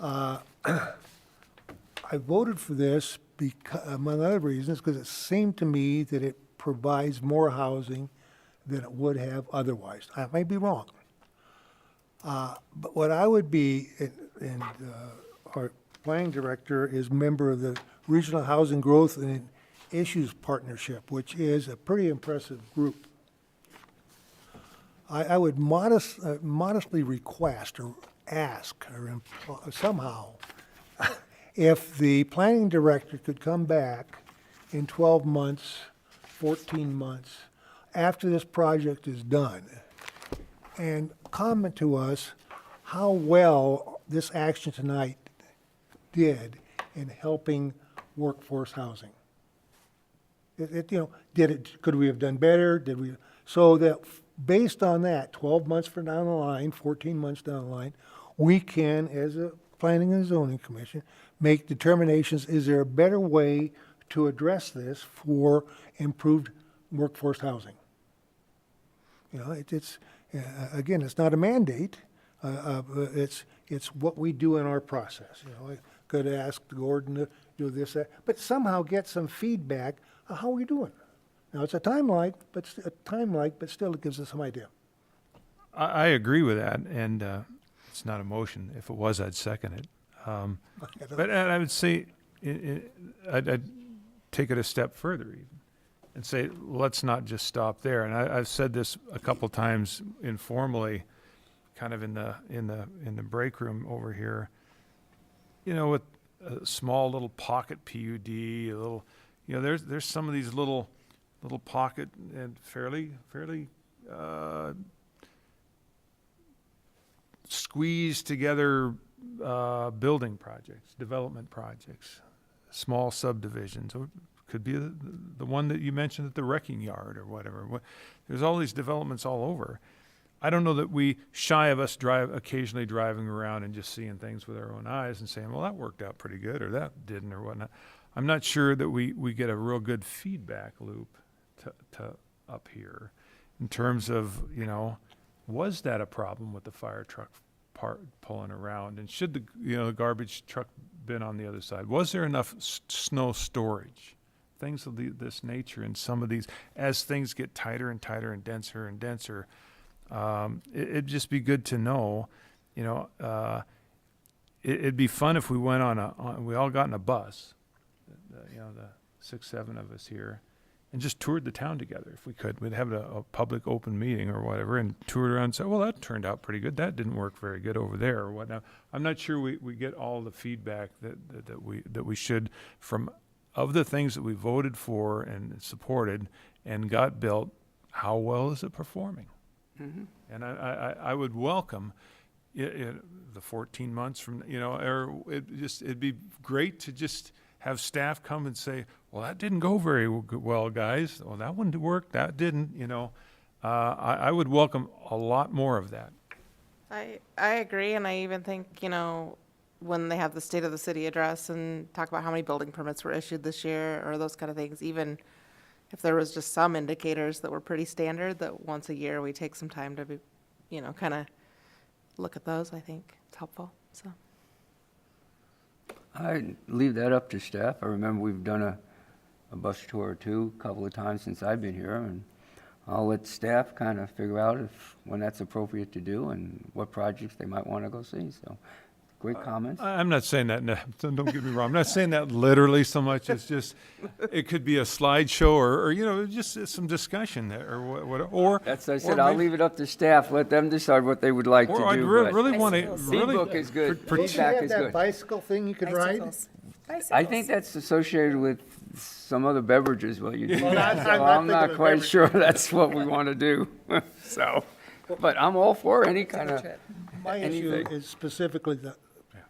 I voted for this because, among other reasons, because it seemed to me that it provides more housing than it would have otherwise. I may be wrong. But what I would be, and our planning director is member of the Regional Housing Growth and Issues Partnership, which is a pretty impressive group. I would modestly request or ask or somehow if the planning director could come back in 12 months, 14 months, after this project is done, and comment to us how well this action tonight did in helping workforce housing. Could we have done better? So that based on that, 12 months from down the line, 14 months down the line, we can, as a Planning and Zoning Commission, make determinations, is there a better way to address this for improved workforce housing? Again, it's not a mandate. It's what we do in our process. I could ask Gordon to do this, that, but somehow get some feedback on how we're doing. Now, it's a timeline, but still it gives us some idea. I agree with that, and it's not a motion. If it was, I'd second it. But I would say, I'd take it a step further even. and say, let's not just stop there. And I've said this a couple times informally, kind of in the break room over here. You know, with a small little pocket PUD, a little, you know, there's some of these little pocket and fairly squeezed together building projects, development projects, small subdivisions, or could be the one that you mentioned at the wrecking yard or whatever. There's all these developments all over. I don't know that we shy of us occasionally driving around and just seeing things with our own eyes and saying, well, that worked out pretty good, or that didn't, or whatnot. I'm not sure that we get a real good feedback loop to up here in terms of, you know, was that a problem with the fire truck pulling around, and should the garbage truck been on the other side? Was there enough snow storage? Things of this nature, and some of these, as things get tighter and tighter and denser, it'd just be good to know, you know, it'd be fun if we went we all got in a bus, you know, the 6, 7 of us here, and just toured the town together if we could. We'd have a public open meeting or whatever and toured around and say, well, that turned out pretty good. That didn't work very good over there or whatnot. I'm not sure we get all the feedback that we should from of the things that we voted for and supported and got built. How well is it performing? Mm-hmm. And I would welcome the 14 months from, you know, or it'd be great to just have staff come and say, well, that didn't go very well, guys. Well, that one worked, that didn't, you know. I would welcome a lot more of that. I agree, and I even think, you know, when they have the State of the City address and talk about how many building permits were issued this year or those kind of things, even if there was just some indicators that were pretty standard, that once a year we take some time to be, you know, kind of look at those, I think it's helpful, so. I leave that up to staff. I remember we've done a bus tour or two a couple of times since I've been here, and I'll let staff kind of figure out when that's appropriate to do and what projects they might want to go see, so. Great comments. I'm not saying that, don't get me wrong, I'm not saying that literally so much as just, it could be a slideshow or you know, just some discussion there or what, or. That's what I said, I'll leave it up to staff, let them decide what they would like to do. Or I'd really want to, Feedback is good, Don't you feedback have is that good. bicycle thing you could ride? I think that's associated with some other beverages while you do Well, that, I'm so not I'm not thinking of quite beverages. sure that's what we want to do, so. But I'm all for any kind of, My issue anything. is specifically the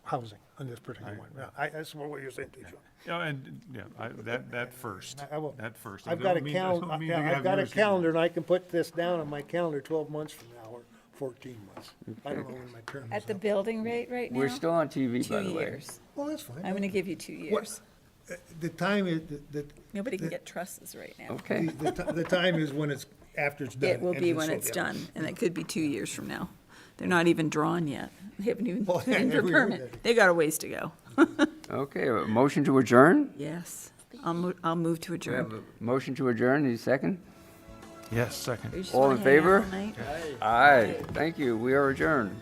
housing on this particular one. Yeah, that's what you're saying, Teacher. yeah, and, yeah, that first, I will- that first. I've got a Don't calendar, mean to I've have got a yours. calendar, and I can put this down on my calendar 12 months from now, or 14 months. I don't know when my term At is the up. building rate right now? we're still on TV, by 2 the way. years. Well, that's fine. I'm going to give you 2 years. The time is, Nobody can get trusses right now. Okay, the time is when it's, after it's done. It will and be it's when so- it's yeah. done, and it could be 2 years from now. They're not even drawn yet. They haven't even Well, put in their every year permit. that- They got a ways to go. okay, a motion to adjourn? Yes. I'll move to We have adjourn. a motion to adjourn, any second? Yes, second. You just all wanna in hang out favor? all night? Aye, thank you, we are adjourned.